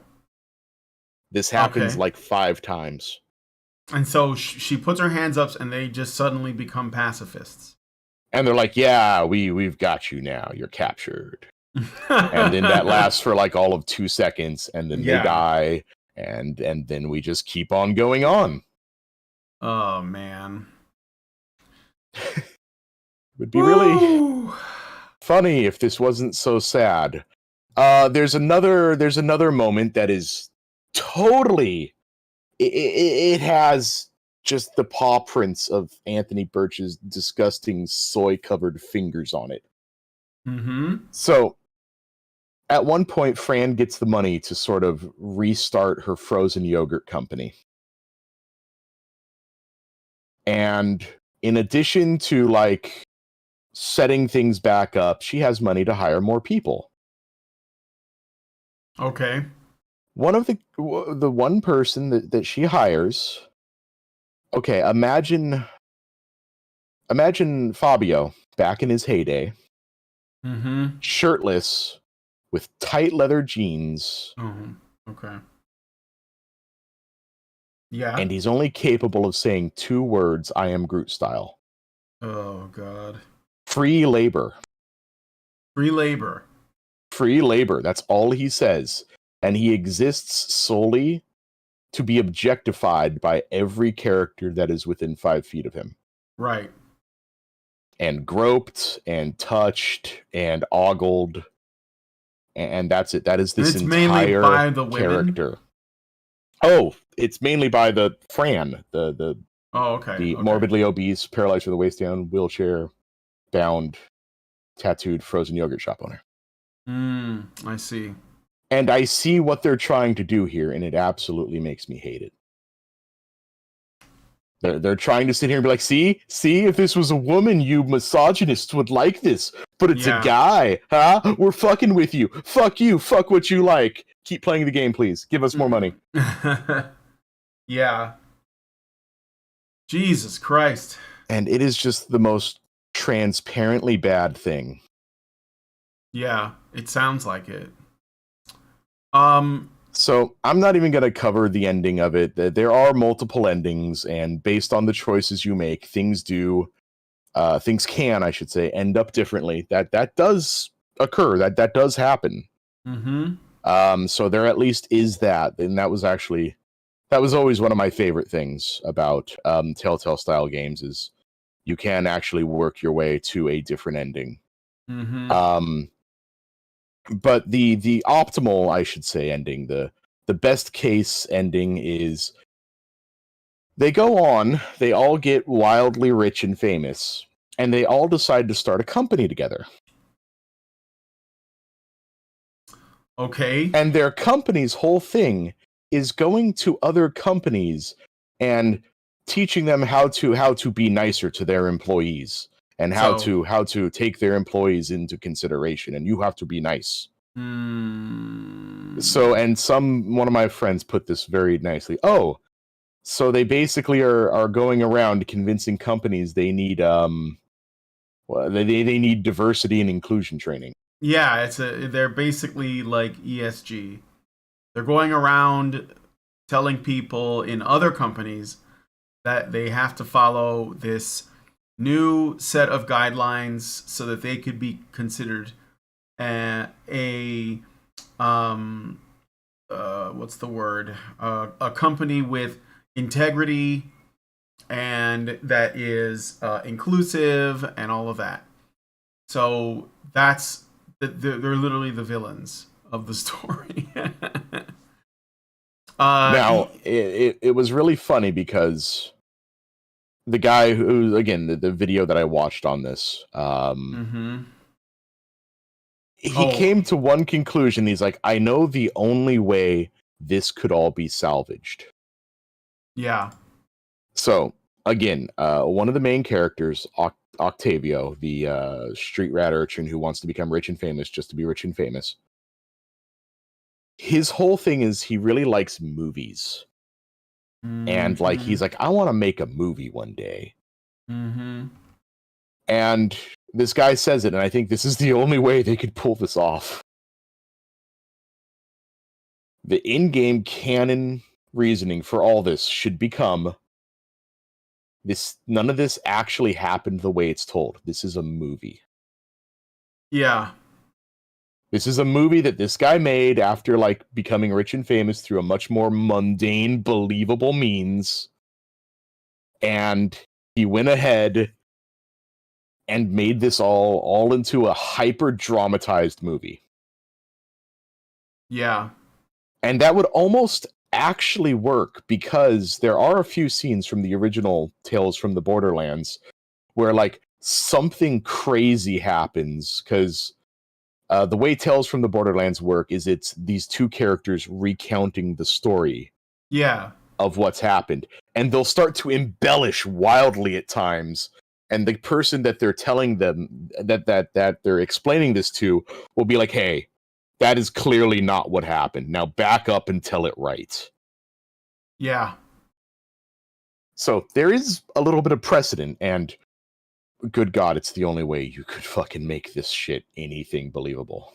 This happens
Okay.
like 5 times.
And so she puts her hands up and they just suddenly become pacifists.
And they're like, yeah, we've got you now. You're captured. And then that lasts for like all of 2 seconds and then they die and then we just keep on going on.
Oh man.
It would be really funny if this wasn't so sad. There's another moment that is totally it has just the paw prints of Anthony Birch's disgusting soy-covered fingers on it.
Mm-hmm.
So, at one point, Fran gets the money to sort of restart her frozen yogurt company. And in addition to, like, setting things back up, she has money to hire more people.
Okay.
One of the one person that she hires. Okay, imagine Fabio back in his heyday,
Mm-hmm.
shirtless, with tight leather jeans.
Oh, okay. Yeah.
And he's only capable of saying 2 words, I am Groot style.
Oh god.
Free labor.
Free labor.
Free labor. That's all he says. And he exists solely to be objectified by every character that is within 5 feet of him.
Right.
And groped and touched and ogled. And that's it. That is this entire
mainly by the
character.
women?
Oh, it's mainly by the Fran, the
okay.
morbidly obese, paralyzed from the waist down, wheelchair bound, tattooed frozen yogurt shop owner.
I see.
And I see what they're trying to do here, and it absolutely makes me hate it. They're trying to sit here and be like, see, if this was a woman, you misogynists would like this, but it's a guy, huh? We're fucking with you. Fuck you. Fuck what you like. Keep playing the game, please. Give us more money.
Yeah. Jesus Christ.
And it is just the most transparently bad thing.
Yeah, it sounds like it.
So I'm not even going to cover the ending of it. There are multiple endings, and based on the choices you make, things can, I should say, end up differently. That does occur. That does happen.
Mm-hmm.
So there at least is that, and that was always one of my favorite things about Telltale style games is you can actually work your way to a different ending.
Mm-hmm.
But the optimal, I should say, ending, the best case ending is they go on, they all get wildly rich and famous, and they all decide to start a company together.
Okay.
And their company's whole thing is going to other companies and teaching them how to be nicer to their employees and how to take their employees into consideration, and you have to be nice. So, and one of my friends put this very nicely. Oh, so they basically are going around convincing companies they need they need diversity and inclusion training.
Yeah, they're basically like ESG. They're going around telling people in other companies that they have to follow this new set of guidelines so that they could be considered a what's the word? A company with integrity and that is inclusive and all of that. So that's they're literally the villains of the story.
Now, it was really funny because the guy who, again, the video that I watched on this,
mm-hmm.
he came to one conclusion. He's like, I know the only way this could all be salvaged.
Yeah.
So, again, one of the main characters, Octavio, the street rat urchin who wants to become rich and famous just to be rich and famous, his whole thing is he really likes movies. Mm-hmm. And, like, he's like, I want to make a movie one day.
Mm-hmm.
And this guy says it, and I think this is the only way they could pull this off. The in-game canon reasoning for all this should become this: none of this actually happened the way it's told. This is a movie.
Yeah.
This is a movie that this guy made after, like, becoming rich and famous through a much more mundane, believable means. And he went ahead and made this all into a hyper-dramatized movie.
Yeah.
And that would almost actually work because there are a few scenes from the original Tales from the Borderlands where, like, something crazy happens because the way Tales from the Borderlands work is it's these two characters recounting the story of what's happened. And they'll start to embellish wildly at times. And the person that they're telling them that they're explaining this to will be like, hey, that is clearly not what happened. Now back up and tell it right.
Yeah.
So there is a little bit of precedent, and good God, it's the only way you could fucking make this shit anything believable.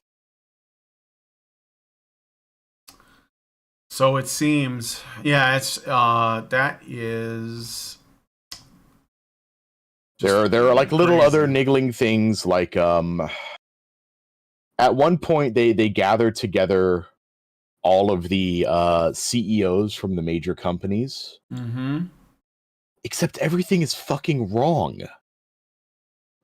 So it seems, yeah, it's that is.
There are like little other niggling things, like at one point they gather together all of the CEOs from the major companies.
Mm-hmm.
Except everything is fucking wrong.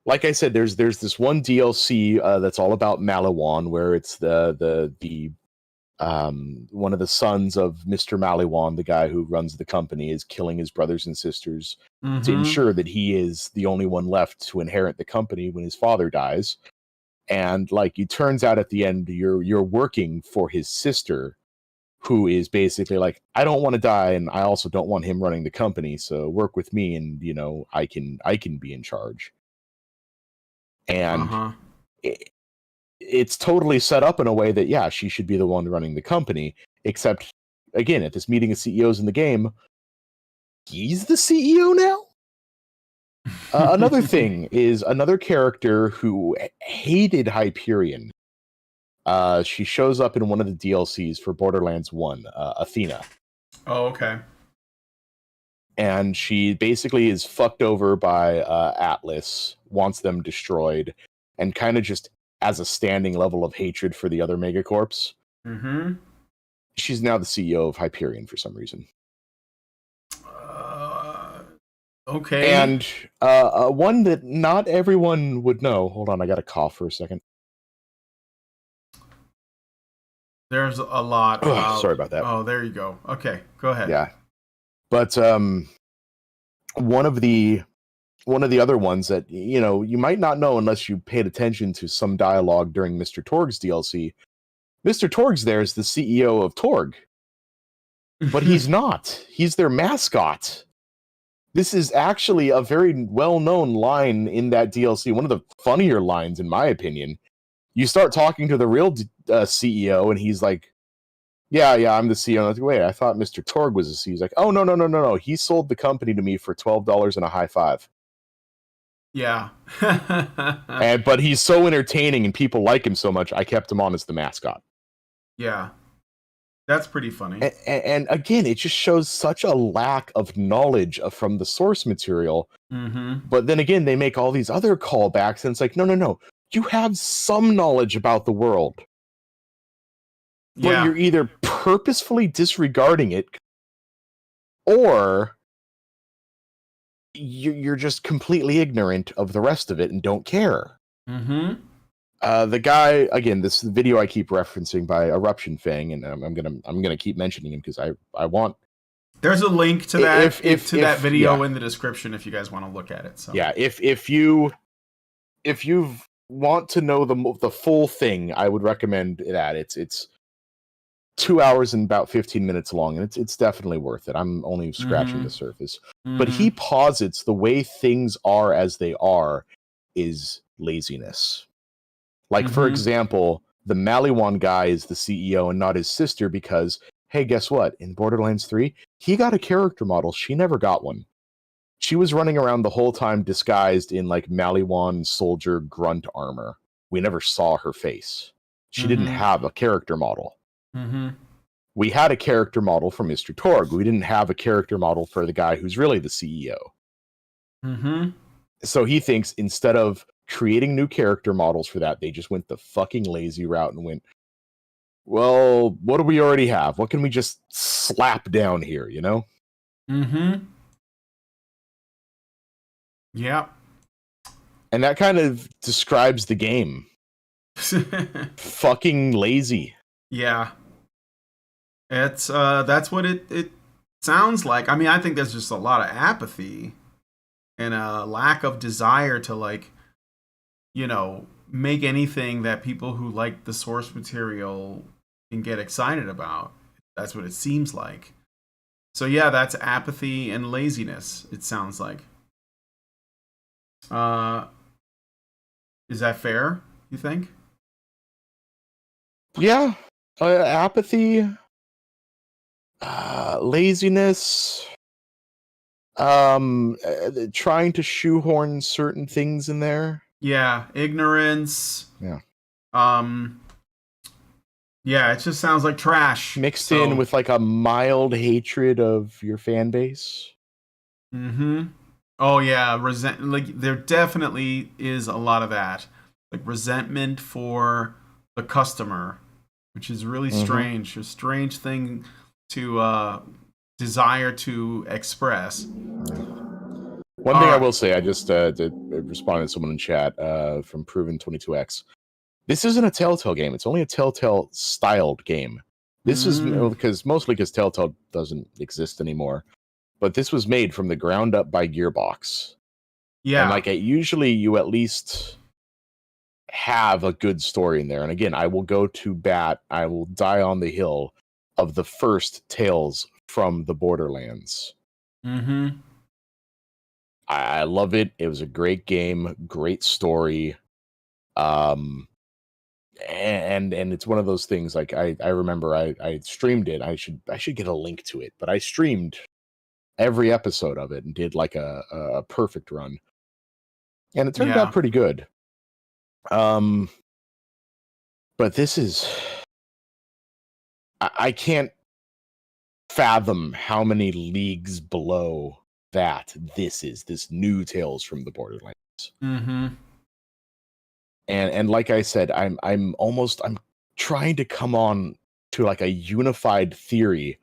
Like I said, there's this one DLC that's all about Maliwan, where it's the one of the sons of Mr. Maliwan, the guy who runs the company, is killing his brothers and sisters to ensure that he is the only one left to inherit the company when his father dies. And, like, it turns out at the end, you're working for his sister, who is basically like, I don't want to die, and I also don't want him running the company, so work with me, and, you know, I can be in charge. And it's totally set up in a way that, yeah, she should be the one running the company, except, again, at this meeting of CEOs in the game, he's the CEO now? Another thing is another character who hated Hyperion. She shows up in one of the DLCs for Borderlands 1, Athena.
Oh, okay.
And she basically is fucked over by Atlas, wants them destroyed, and kind of just has a standing level of hatred for the other megacorps.
Mm-hmm.
She's now the CEO of Hyperion for some reason.
Okay.
And one that not everyone would know. Hold on, I got to cough for a second.
There's a lot.
Sorry about that.
Oh, there you go. Okay, go ahead.
Yeah, but one of the other ones that, you know, you might not know unless you paid attention to some dialogue during Mr. Torg's DLC. Mr. Torg's there is the CEO of Torg, but he's not. He's their mascot. This is actually a very well-known line in that DLC. One of the funnier lines, in my opinion. You start talking to the real CEO, and he's like, yeah, I'm the CEO. I was like, wait, I thought Mr. Torg was the CEO. He's like, oh, no. He sold the company to me for $12 and a high five.
Yeah.
But he's so entertaining, and people like him so much, I kept him on as the mascot.
Yeah. That's pretty funny.
And again, it just shows such a lack of knowledge from the source material.
Mm-hmm.
But then again, they make all these other callbacks, and it's like, no. You have some knowledge about the world, but
Yeah.
you're either purposefully disregarding it, or you're just completely ignorant of the rest of it and don't care.
Mm-hmm.
The guy, again, this video I keep referencing by Eruption Fang, and I'm gonna keep mentioning him because I want.
There's a link to that
If
that video
yeah.
in the description if you guys want to look at it. So
Yeah, if you want to know the full thing, I would recommend that. It's 2 hours and about 15 minutes long, and it's definitely worth it. I'm only scratching the surface. But he posits the way things are as they are is laziness. Like, for example, the Maliwan guy is the CEO and not his sister because, hey, guess what? In Borderlands 3, he got a character model. She never got one. She was running around the whole time disguised in, like, Maliwan soldier grunt armor. We never saw her face. She didn't have a character model. We had a character model for Mr. Torg. We didn't have a character model for the guy who's really the CEO. So he thinks instead of creating new character models for that, they just went the fucking lazy route and went, well, what do we already have? What can we just slap down here, you know?
Yeah.
And that kind of describes the game. Fucking lazy.
Yeah. It's that's what it sounds like. I mean, I think there's just a lot of apathy and a lack of desire to, like, you know, make anything that people who like the source material can get excited about. That's what it seems like. So yeah, that's apathy and laziness, it sounds like. Is that fair, you think?
Yeah. Apathy, laziness, trying to shoehorn certain things in there.
Yeah, ignorance.
Yeah.
Yeah, it just sounds like trash.
Mixed in with, like, a mild hatred of your fan base.
Oh yeah, like there definitely is a lot of that. Like resentment for the customer, which is really strange. A strange thing to desire to express.
One thing I will say, I just responded to someone in chat from Proven22X. This isn't a Telltale game. It's only a Telltale styled game. This is mostly because Telltale doesn't exist anymore. But this was made from the ground up by Gearbox.
Yeah.
And, like, usually you at least have a good story in there. And again, I will go to bat. I will die on the hill of the first Tales from the Borderlands. I love it. It was a great game, great story. And it's one of those things, like, I remember I streamed it. I should get a link to it, but I streamed every episode of it and did, like, a perfect run. And it turned out pretty good. But this is, I can't fathom how many leagues below that this is, this new Tales from the Borderlands. And like I said, I'm trying to come on to, like, a unified theory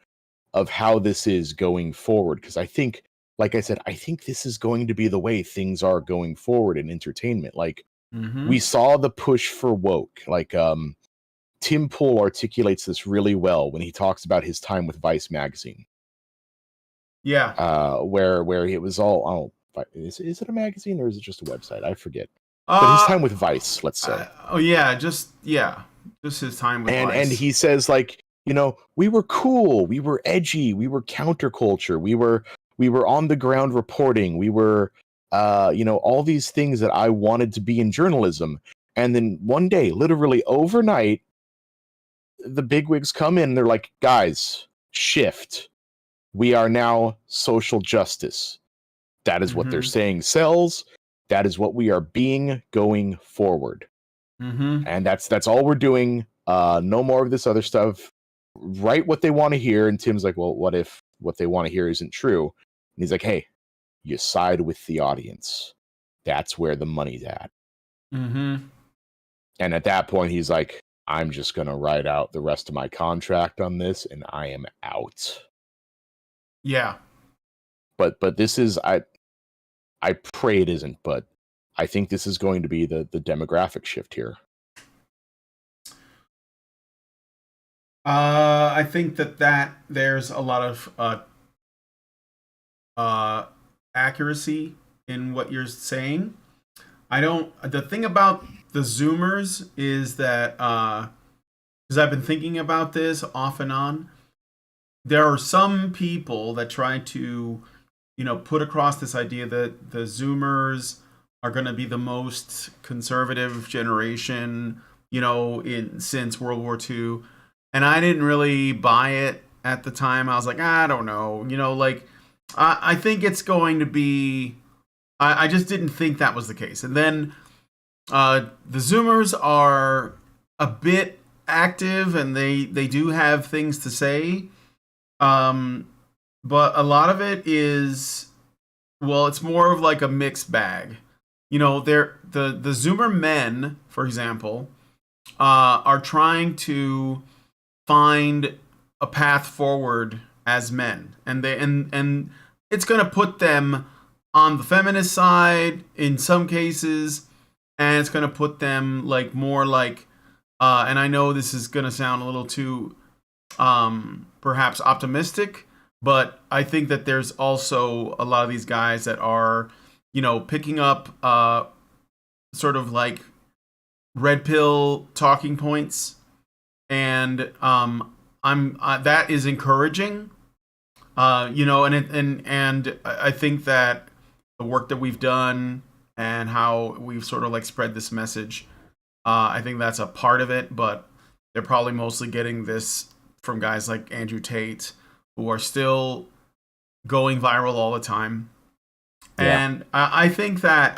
of how this is going forward, because I think, like I said, I think this is going to be the way things are going forward in entertainment. Like, we saw the push for woke. Like, Tim Pool articulates this really well when he talks about his time with Vice magazine.
Yeah.
Where it was all, is it a magazine or is it just a website? I forget. But his time with Vice, let's say.
Just his time with Vice.
And he says, like, you know, we were cool, we were edgy, we were counterculture, we were on the ground reporting, we were, you know, all these things that I wanted to be in journalism. And then one day, literally overnight, the bigwigs come in and they're like, guys, shift. We are now social justice. That is what they're saying sells. That is what we are being going forward. And that's all we're doing. No more of this other stuff. write what they want to hear. And Tim's like, well, what if what they want to hear isn't true? And he's like, hey, you side with the audience. That's where the money's at.
Mm-hmm.
And at that point, he's like, I'm just going to write out the rest of my contract on this and I am out.
Yeah.
But this is, I pray it isn't, but I think this is going to be the demographic shift here.
I think that there's a lot of accuracy in what you're saying. The thing about the Zoomers is that, because I've been thinking about this off and on, there are some people that try to, put across this idea that the Zoomers are going to be the most conservative generation, since World War II. And I didn't really buy it at the time. I was like, I don't know. I think it's going to be... I just didn't think that was the case. And then the Zoomers are a bit active, and they do have things to say. But a lot of it is... Well, it's more of like a mixed bag. The Zoomer men, for example, are trying to find a path forward as men, and it's going to put them on the feminist side in some cases, and it's going to put them more like, and I know this is going to sound a little too perhaps optimistic, but I think that there's also a lot of these guys that are picking up sort of like red pill talking points, and that is encouraging, and I think that the work that we've done and how we've sort of spread this message, I think that's a part of it, but they're probably mostly getting this from guys like Andrew Tate, who are still going viral all the time. Yeah. And I think that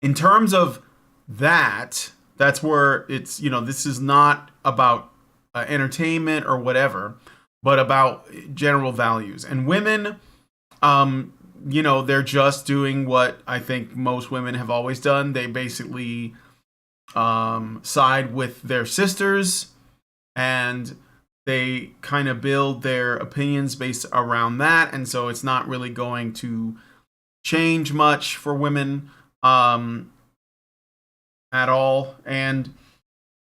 in terms of that's where it's, this is not about entertainment or whatever, but about general values. And women, they're just doing what I think most women have always done. They basically side with their sisters, and they kind of build their opinions based around that. And so it's not really going to change much for women at all. And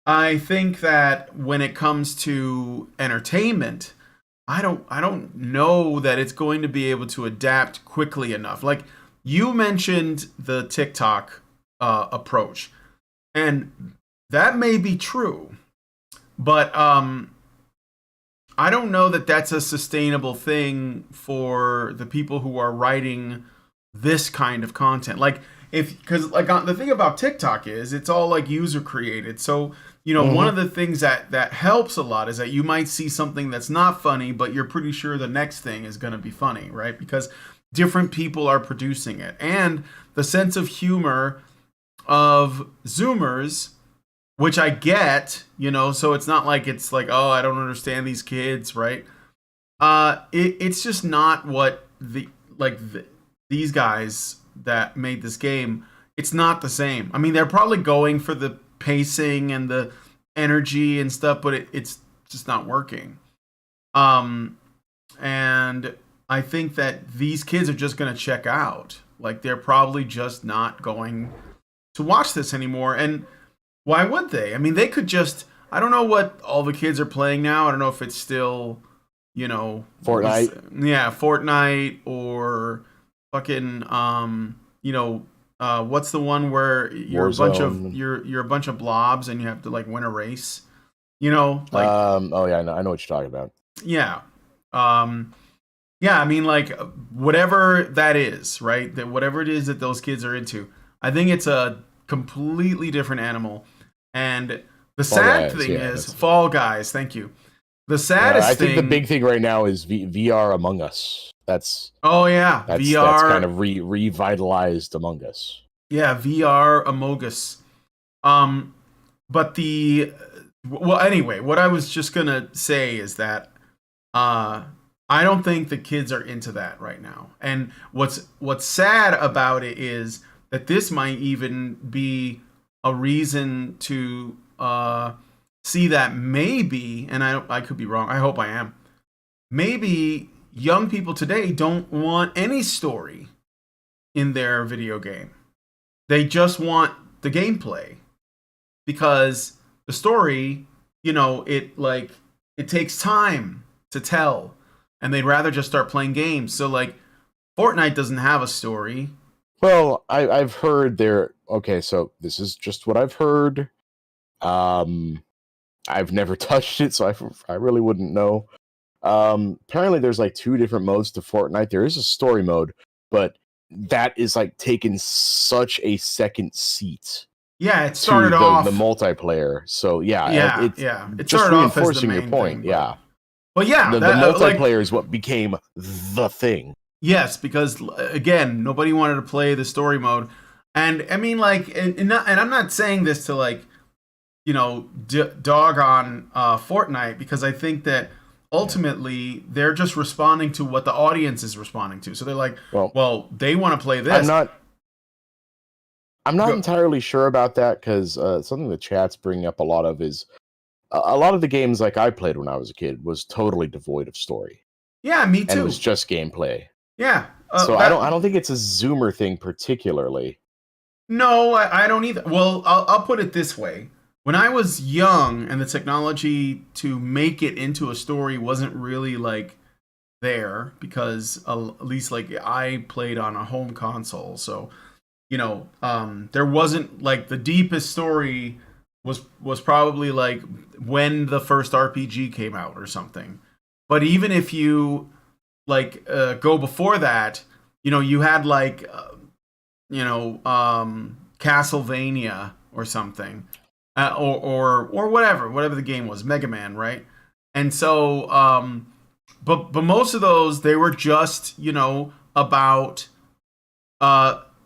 I think that when it comes to entertainment, I don't know that it's going to be able to adapt quickly enough. Like you mentioned the TikTok approach, and that may be true, but I don't know that that's a sustainable thing for the people who are writing this kind of content. Because the thing about TikTok is it's all user created. So, one of the things that helps a lot is that you might see something that's not funny, but you're pretty sure the next thing is going to be funny, right? Because different people are producing it. And the sense of humor of Zoomers, which I get, so it's not oh, I don't understand these kids, right? It's just not what these guys that made this game, it's not the same. I mean, they're probably going for the pacing and the energy and stuff, but it's just not working. And I think that these kids are just going to check out. They're probably just not going to watch this anymore. And why would they? I mean, they could just... I don't know what all the kids are playing now. I don't know if it's still,
Fortnite.
Fortnite or fucking, what's the one where you're you're a bunch of blobs and you have to win a race?
Oh yeah, I know what you're talking about.
Yeah. Yeah, I mean, whatever that is, right? That whatever it is that those kids are into, I think it's a completely different animal. And the sad thing is Fall Guys. Thank you. The saddest thing,
I think the big thing right now is VR Among Us. That's
VR.
That's kind of revitalized Among Us.
Yeah, VR Among Us. But the Well, anyway, what I was just gonna say is that uh, I don't think the kids are into that right now. And what's sad about it is that this might even be a reason to see that maybe, and I could be wrong. I hope I am. Maybe young people today don't want any story in their video game. They just want the gameplay because the story, it takes time to tell, and they'd rather just start playing games. So like Fortnite doesn't have a story.
Well, I've heard there. Okay, so this is just what I've heard. I've never touched it, so I really wouldn't know. Apparently, there's like two different modes to Fortnite. There is a story mode, but that is like taking such a second seat.
Yeah, it started
to
off
the multiplayer. So
yeah,
it's
it
just
started off as the
reinforcing your
main
point.
thing,
Yeah,
but yeah,
the multiplayer is what became the thing.
Yes, because again, nobody wanted to play the story mode, and I mean, like, and I'm not saying this to like, dog on Fortnite, because I think that ultimately they're just responding to what the audience is responding to. So they're like, well they want to play this.
I'm not entirely sure about that, because something the chat's bringing up a lot of is a lot of the games like I played when I was a kid was totally devoid of story.
Yeah, me too.
And it was just gameplay.
Yeah.
So I don't think it's a Zoomer thing particularly.
No, I don't either. Well, I'll put it this way. When I was young and the technology to make it into a story wasn't really like there, because at least like I played on a home console. So, there wasn't like the deepest story was probably like when the first RPG came out or something. But even if you like go before that, you had like Castlevania or something, or whatever the game was, Mega Man, right? And so but most of those, they were just about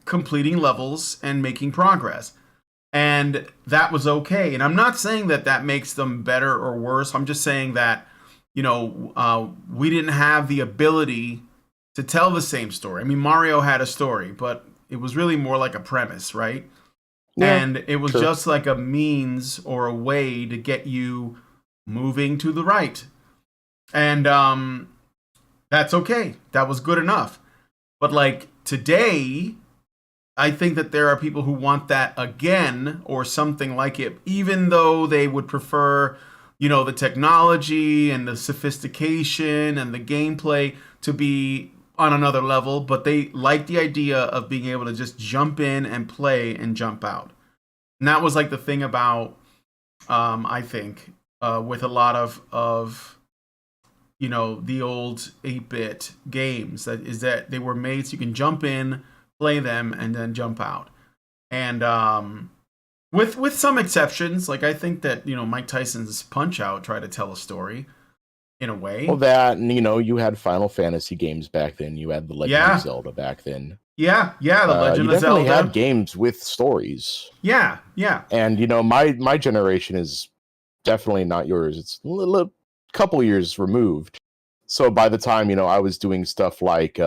completing levels and making progress, and that was okay. And I'm not saying that makes them better or worse. I'm just saying that we didn't have the ability to tell the same story. I mean, Mario had a story, but it was really more like a premise, right? Yeah, and it was just like a means or a way to get you moving to the right. And that's okay. That was good enough. But like today, I think that there are people who want that again or something like it, even though they would prefer the technology and the sophistication and the gameplay to be on another level, but they like the idea of being able to just jump in and play and jump out. And that was like the thing about, I think, with a lot of the old 8-bit games, that they were made so you can jump in, play them, and then jump out. And with some exceptions, like I think that Mike Tyson's Punch-Out! Tried to tell a story in a way.
Well, that, and you had Final Fantasy games back then. You had the Legend of Zelda back then.
Yeah, the Legend of Zelda.
You definitely had games with stories.
Yeah.
And my generation is definitely not yours. It's a couple years removed. So by the time I was doing stuff like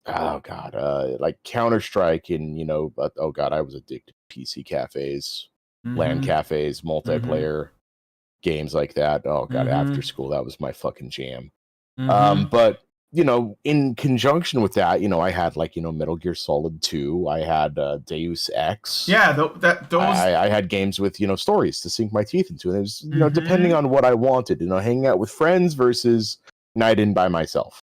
like Counter-Strike, and I was addicted to PC cafes, LAN cafes, multiplayer games like that. Oh god, after school, that was my fucking jam. But in conjunction with that, I had like Metal Gear Solid 2, I had Deus Ex.
Yeah,
I had games with stories to sink my teeth into, and it was depending on what I wanted, hanging out with friends versus night in by myself.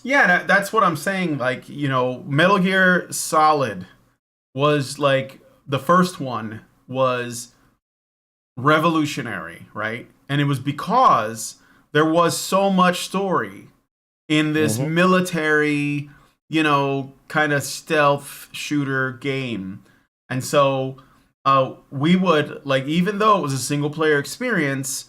Yeah, that's what I'm saying. Like, Metal Gear Solid was like the first one was revolutionary, right? And it was because there was so much story in this military, kind of stealth shooter game. And so we would, like, even though it was a single player experience,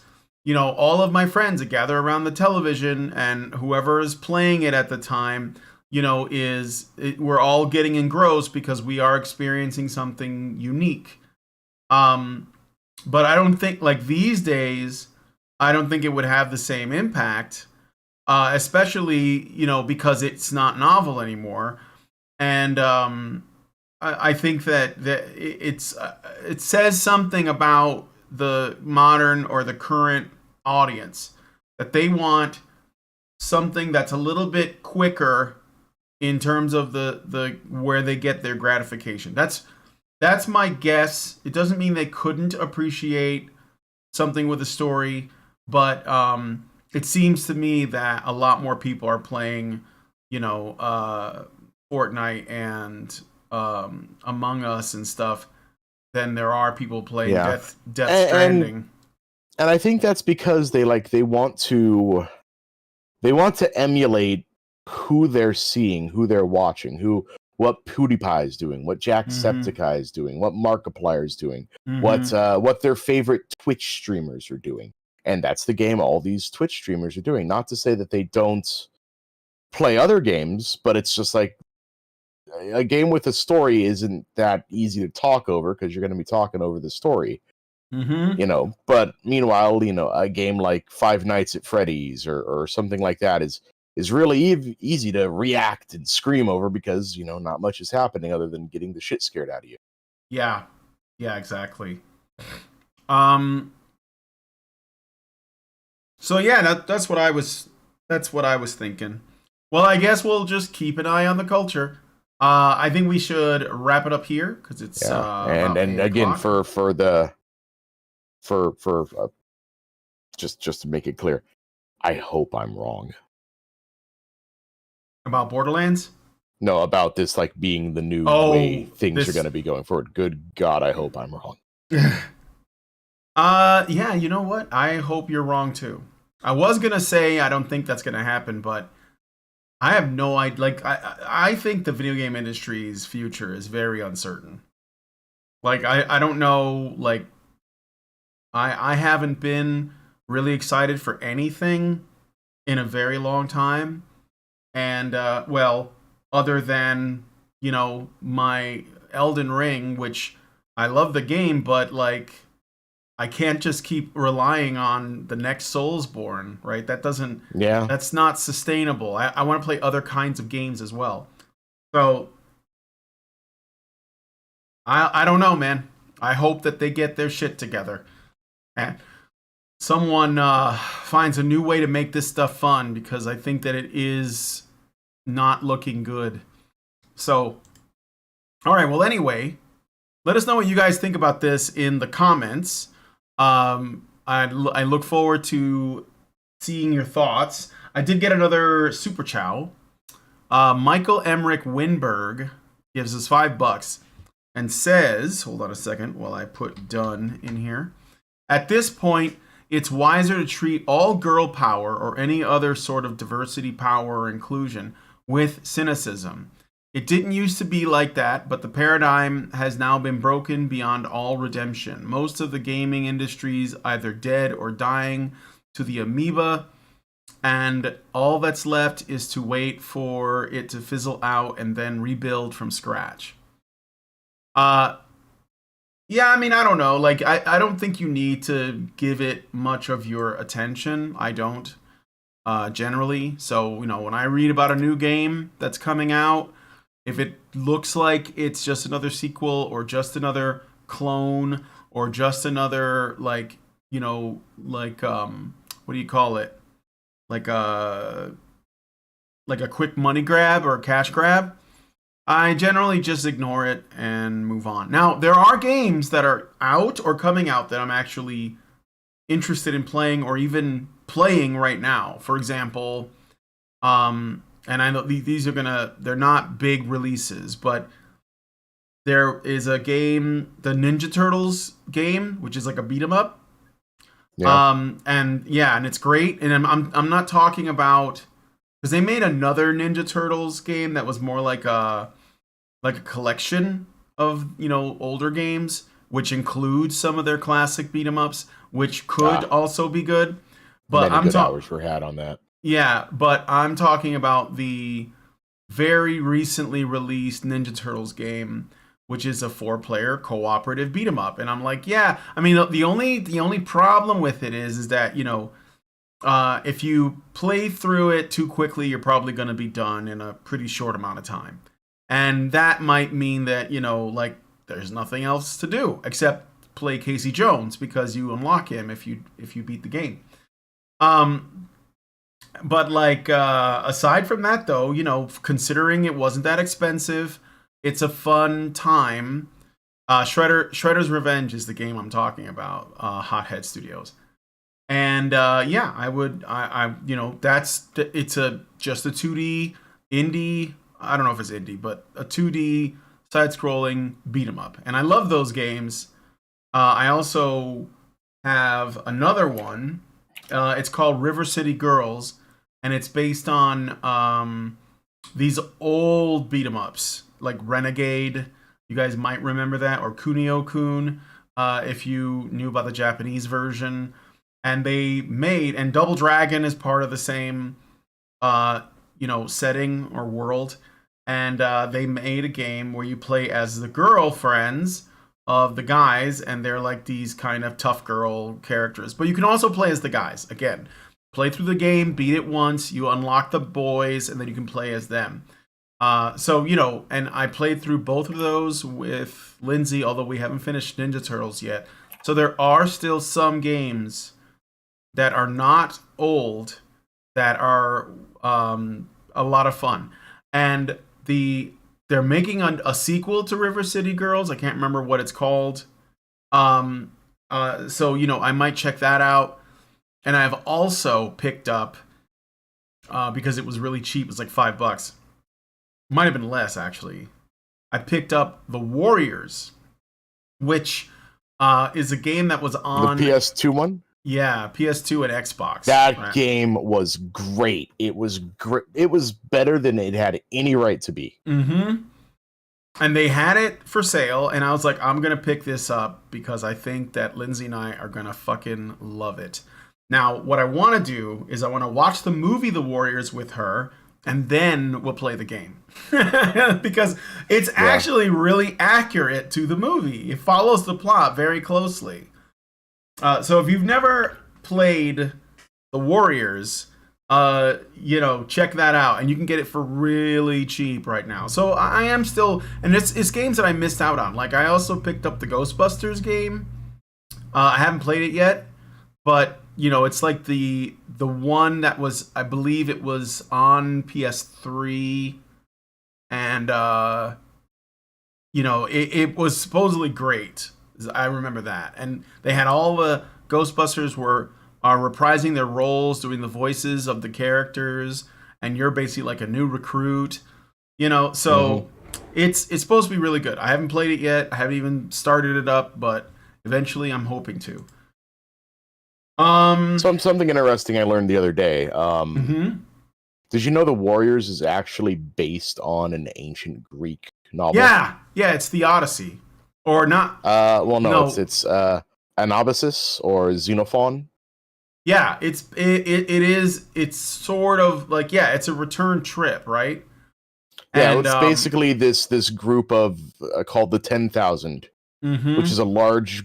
all of my friends would gather around the television, and whoever is playing it at the time, we're all getting engrossed because we are experiencing something unique. But I don't think like these days, I don't think it would have the same impact, especially because it's not novel anymore. And I think that it says something about the modern or the current audience that they want something that's a little bit quicker in terms of the where they get their gratification. That's my guess. It doesn't mean they couldn't appreciate something with a story, but it seems to me that a lot more people are playing, Fortnite and Among Us and stuff than there are people playing
Yeah.
Death
And,
Stranding.
and I think that's because they want to emulate who they're seeing, who they're watching, what PewDiePie is doing, what Jacksepticeye is doing, what Markiplier is doing, what their favorite Twitch streamers are doing. And that's the game all these Twitch streamers are doing. Not to say that they don't play other games, but it's just like a game with a story isn't that easy to talk over because you're going to be talking over the story. But meanwhile, a game like Five Nights at Freddy's or something like that is really easy to react and scream over because not much is happening other than getting the shit scared out of you.
Yeah, exactly. So yeah, that's what I was thinking. Well, I guess we'll just keep an eye on the culture. I think we should wrap it up here because it's
and again for just to make it clear, I hope I'm wrong
about Borderlands.
No, about this like being the new way things are going to be going forward. Good God, I hope I'm wrong.
Yeah, you know what? I hope you're wrong too. I was gonna say I don't think that's gonna happen, but I have no idea. Like, I think the video game industry's future is very uncertain. Like, I don't know. Like, I haven't been really excited for anything in a very long time, and well, other than my Elden Ring, which I love the game, but like I can't just keep relying on the next Soulsborne, right? That doesn't.
Yeah.
That's not sustainable. I want to play other kinds of games as well. So I don't know, man. I hope that they get their shit together and someone finds a new way to make this stuff fun because I think that it is not looking good. So, all right. Well, anyway, let us know what you guys think about this in the comments. I look forward to seeing your thoughts. I did get another super chow. Michael Emmerich Winberg gives us $5 and says, hold on a second while I put done in here. At this point, it's wiser to treat all girl power or any other sort of diversity, power, or inclusion with cynicism. It didn't used to be like that, but the paradigm has now been broken beyond all redemption. Most of the gaming industry's either dead or dying to the amoeba, and all that's left is to wait for it to fizzle out and then rebuild from scratch. Yeah, I mean, I don't know. Like, I don't think you need to give it much of your attention. I don't, generally. So, when I read about a new game that's coming out, if it looks like it's just another sequel or just another clone or just another what do you call it? Like a quick money grab or a cash grab, I generally just ignore it and move on. Now, there are games that are out or coming out that I'm actually interested in playing or even playing right now. For example, and I know these are they're not big releases, but there is a game, the Ninja Turtles game, which is like a beat 'em up. Yeah. And it's great. And I'm not talking about, because they made another Ninja Turtles game that was more like a collection of older games, which includes some of their classic beat 'em ups, which could also be good. But
many good hours were had on that.
Yeah, but I'm talking about the very recently released Ninja Turtles game, which is a 4-player cooperative beat 'em up. And I'm like, yeah. I mean, the only problem with it is that, you know, if you play through it too quickly, you're probably going to be done in a pretty short amount of time. And that might mean that, you know, like, there's nothing else to do except play Casey Jones, because you unlock him if you beat the game. But like, aside from that, though, you know, considering it wasn't that expensive, it's a fun time. Shredder's Revenge is the game I'm talking about. Hothead Studios. And yeah, I you know, it's just a 2D indie. I don't know if it's indie, but a 2D side-scrolling beat 'em up, and I love those games. I also have another one. It's called River City Girls, and it's based on these old beat 'em ups like Renegade. You guys might remember that, or Kunio-kun, if you knew about the Japanese version. And and Double Dragon is part of the same, you know, setting or world. And they made a game where you play as the girlfriends of the guys, and they're like these kind of tough girl characters. But you can also play as the guys. Again, play through the game, beat it once, you unlock the boys, and then you can play as them. So, you know, and I played through both of those with Lindsay, although we haven't finished Ninja Turtles yet. So there are still some games that are not old that are a lot of fun. And they're making a sequel to River City Girls. I can't remember what it's called. So, you know, I might check that out. And I've also picked up, because it was really cheap, it was like $5. Might have been less, actually. I picked up The Warriors, which is a game that was on
the PS2 one.
Yeah, PS2 and Xbox.
That game was great. It was great. It was better than it had any right to be.
Mm-hmm. And they had it for sale, and I was like, I'm gonna pick this up because I think that Lindsay and I are gonna fucking love it. Now, what I want to do is I want to watch the movie The Warriors with her, and then we'll play the game. Because it's actually really accurate to the movie. It follows the plot very closely. So if you've never played The Warriors, you know, check that out, and you can get it for really cheap right now. So I am still, and it's games that I missed out on. Like, I also picked up the Ghostbusters game. I haven't played it yet, but you know, it's like the one that was, I believe it was on PS3, and you know, it was supposedly great. I remember that. And they had all the Ghostbusters are reprising their roles, doing the voices of the characters, and you're basically like a new recruit, you know. So it's supposed to be really good. I haven't played it yet. I haven't even started it up, but eventually I'm hoping to.
Something interesting I learned the other day. Did you know The Warriors is actually based on an ancient Greek novel?
Yeah, it's the Odyssey. Or not?
Well, no. It's Anabasis or Xenophon.
Yeah, it is. It's sort of like, yeah, it's a return trip, right?
Yeah, and, it's basically this group of called the 10,000, which is a large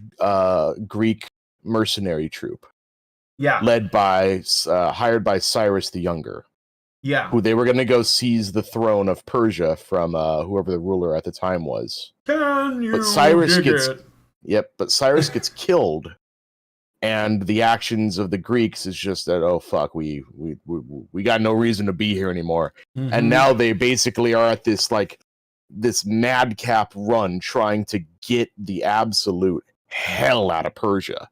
Greek mercenary troop.
Yeah,
led by hired by Cyrus the Younger.
Yeah,
who they were going to go seize the throne of Persia from whoever the ruler at the time was.
Can you?
But Cyrus gets
it?
Yep, but Cyrus gets killed, and the actions of the Greeks is just that, oh fuck, we got no reason to be here anymore. And now they basically are at this madcap run trying to get the absolute hell out of Persia.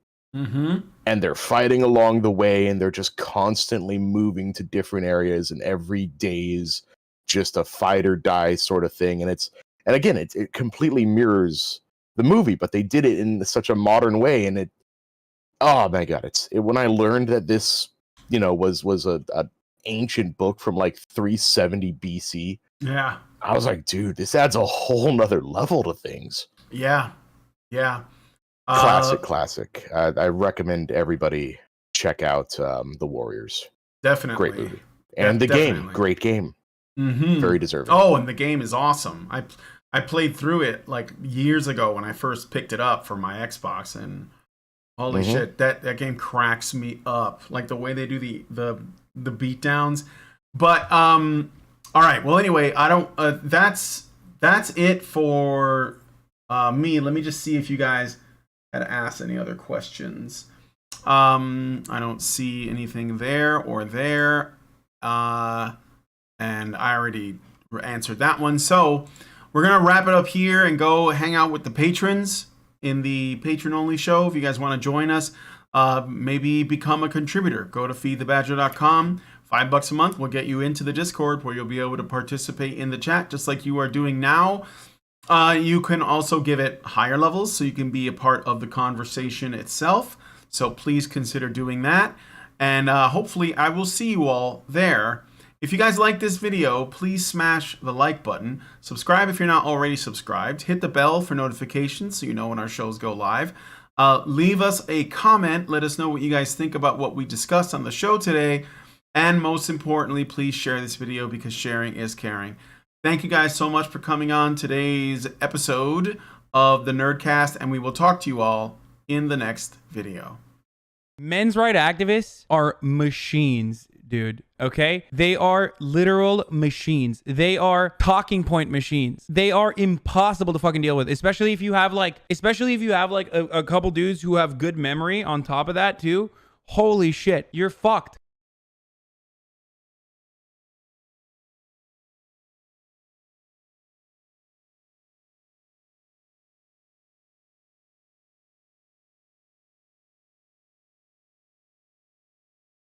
And they're fighting along the way, and they're just constantly moving to different areas, and every day is just a fight or die sort of thing. And again, it completely mirrors the movie, but they did it in such a modern way. And oh my god, when I learned that this, you know, was a ancient book from like 370 BC.
Yeah,
I was like, dude, this adds a whole nother level to things.
Yeah.
Classic. I recommend everybody check out The Warriors.
Definitely.
Great movie. And the game. Great game. Very deserving.
Oh, and the game is awesome. I played through it like years ago when I first picked it up for my Xbox, and holy shit, that game cracks me up. Like the way they do the beat downs. But all right. Well, anyway, I don't. That's it for me. Let me just see if you guys had asked any other questions. I don't see anything there or there. And I already answered that one. So we're going to wrap it up here and go hang out with the patrons in the patron-only show. If you guys want to join us, maybe become a contributor. Go to feedthebadger.com. $5 a month will get you into the Discord where you'll be able to participate in the chat just like you are doing now. You can also give it higher levels so you can be a part of the conversation itself. So please consider doing that. And hopefully I will see you all there. If you guys like this video, please smash the like button. Subscribe if you're not already subscribed. Hit the bell for notifications so you know when our shows go live. Leave us a comment. Let us know what you guys think about what we discussed on the show today. And most importantly, please share this video because sharing is caring. Thank you guys so much for coming on today's episode of the Nerdcast, and we will talk to you all in the next video.
Men's rights activists are machines, dude. Okay? They are literal machines. They are talking point machines. They are impossible to fucking deal with, especially if you have like a couple dudes who have good memory on top of that too. Holy shit, you're fucked.